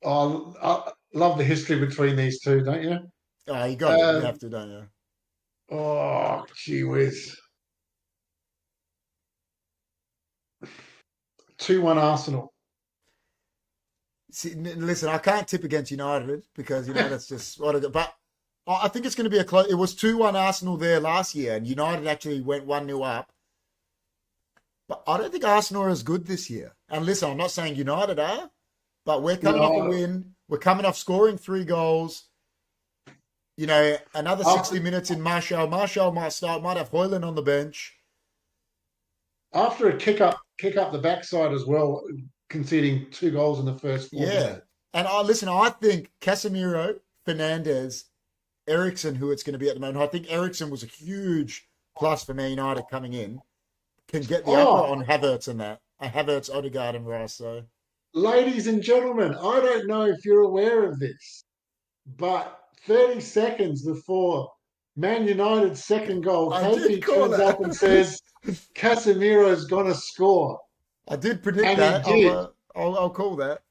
S1: Oh, I love the history between these two, don't you?
S2: Oh, you got it. You have to, don't you?
S1: Oh, gee whiz. 2-1 Arsenal.
S2: See, listen, I can't tip against United because, that's just what I got. But I think it's going to be a close. It was 2-1 Arsenal there last year, and United actually went 1-0 up. But I don't think Arsenal are as good this year. And listen, I'm not saying United are, but we're coming off a win. We're coming off scoring 3 goals. Another 60 minutes in Martial. Martial might have Højlund on the bench.
S1: After a kick up the backside as well, conceding 2 goals in the first 4 minutes.
S2: And I think Casemiro, Fernandes, Eriksen, who it's going to be at the moment, I think Eriksen was a huge plus for Man United coming in. Can get the upper on Havertz and that. Havertz, Odegaard and Rice. So,
S1: ladies and gentlemen, I don't know if you're aware of this, but 30 seconds before Man United's second goal, KP turns up and says, Casemiro's going to score.
S2: I did predict that. I'll call that.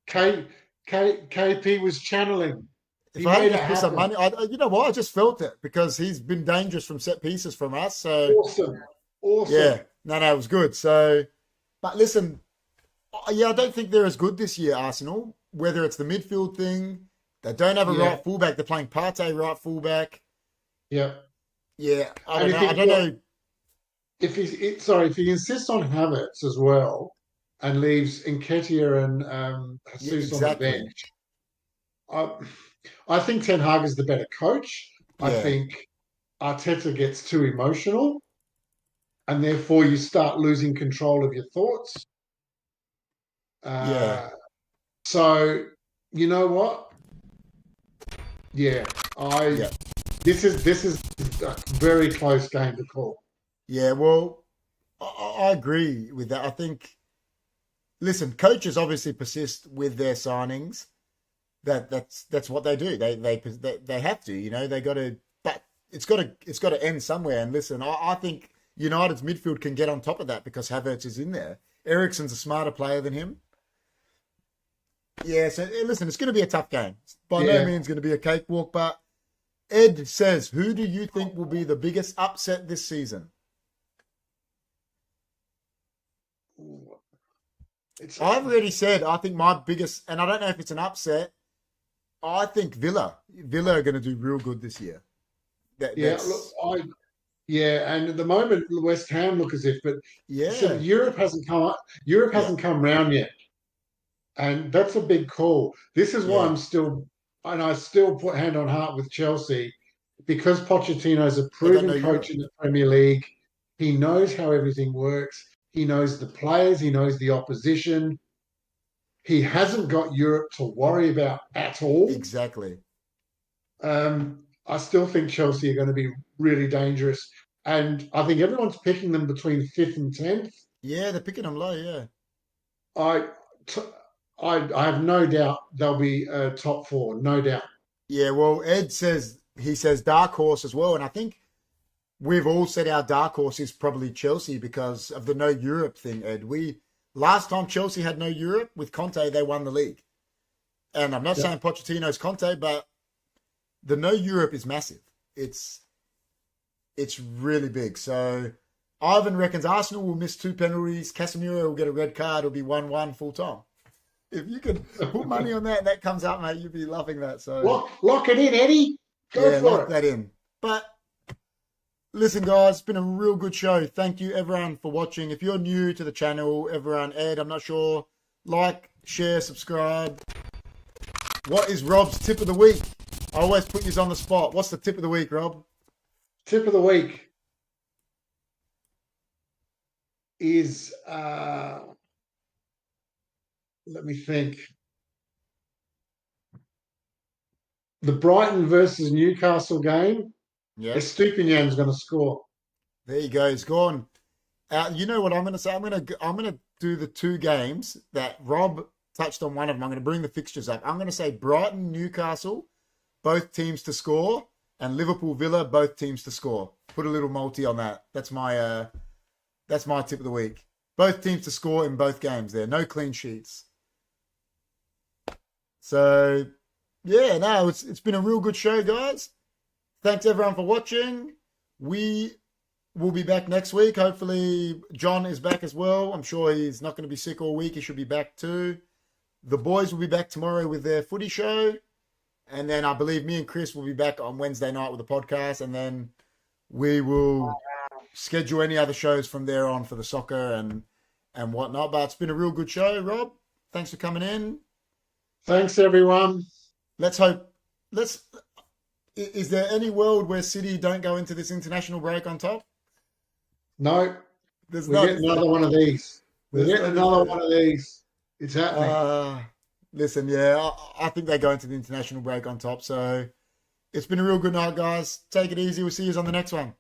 S1: KP was channeling.
S2: If I had to put some money, you know what? I just felt it because he's been dangerous from set pieces from us. So
S1: awesome.
S2: Yeah, no, it was good. So, but listen, I don't think they're as good this year, Arsenal. Whether it's the midfield thing, they don't have a right fullback. They're playing Partey right fullback.
S1: Yeah.
S2: I don't know.
S1: If he insists on Havertz as well and leaves Nketiah and Jesus on the bench, I think Ten Hag is the better coach. I think Arteta gets too emotional. And therefore, you start losing control of your thoughts. So, you know what? This is a very close game to call.
S2: Yeah, well, I agree with that. I think, listen, coaches obviously persist with their signings. That's what they do. They have to. They got to. But it's got to end somewhere. And listen, I think United's midfield can get on top of that because Havertz is in there. Eriksen's a smarter player than him. Yeah, so listen, it's going to be a tough game. By no means going to be a cakewalk, but Ed says, who do you think will be the biggest upset this season? I've already said, I think my biggest, and I don't know if it's an upset, I think Villa are going to do real good this year.
S1: And at the moment, West Ham look as if, but Europe hasn't come round yet. And that's a big call. This is why I still put hand on heart with Chelsea, because Pochettino's a proven coach in the Premier League. He knows how everything works. He knows the players. He knows the opposition. He hasn't got Europe to worry about at all.
S2: Exactly.
S1: I still think Chelsea are going to be really dangerous. And I think everyone's picking them between 5th and 10th.
S2: Yeah, they're picking them low, yeah.
S1: I have no doubt they'll be top 4, no doubt.
S2: Yeah, well, Ed says, dark horse as well. And I think we've all said our dark horse is probably Chelsea because of the no Europe thing, Ed. Last time Chelsea had no Europe with Conte, they won the league. And I'm not saying Pochettino's Conte, but the no Europe is massive. It's really big. So Ivan reckons Arsenal will miss 2 penalties. Casemiro will get a red card. It'll be 1-1 full time. If you could put money on that and that comes up, mate, you'd be loving that. So
S1: lock it in, Eddie. Go for
S2: lock that in. But listen, guys, it's been a real good show. Thank you, everyone, for watching. If you're new to the channel, everyone, Ed, I'm not sure, like, share, subscribe. What is Rob's tip of the week? I always put you on the spot. What's the tip of the week, Rob?
S1: Tip of the week is, let me think. The Brighton versus Newcastle game. Yeah, Estupinian's going to score.
S2: There you go. He's gone. You know what I'm going to say? I'm going to do the 2 games that Rob touched on. One of them. I'm going to bring the fixtures up. I'm going to say Brighton, Newcastle, both teams to score, and Liverpool, Villa, both teams to score. Put a little multi on that. That's my tip of the week. Both teams to score in both games. There, no clean sheets. So, yeah, no, it's been a real good show, guys. Thanks, everyone, for watching. We will be back next week. Hopefully, John is back as well. I'm sure he's not going to be sick all week. He should be back too. The boys will be back tomorrow with their footy show. And then I believe me and Chris will be back on Wednesday night with the podcast. And then we will schedule any other shows from there on for the soccer and whatnot. But it's been a real good show, Rob. Thanks for coming in.
S1: Thanks, everyone.
S2: Let's hope. Is there any world where City don't go into this international break on top?
S1: No. We get another one of these. We get another one of these. It's happening.
S2: Listen, yeah, I think they go into the international break on top. So it's been a real good night, guys. Take it easy. We'll see you on the next one.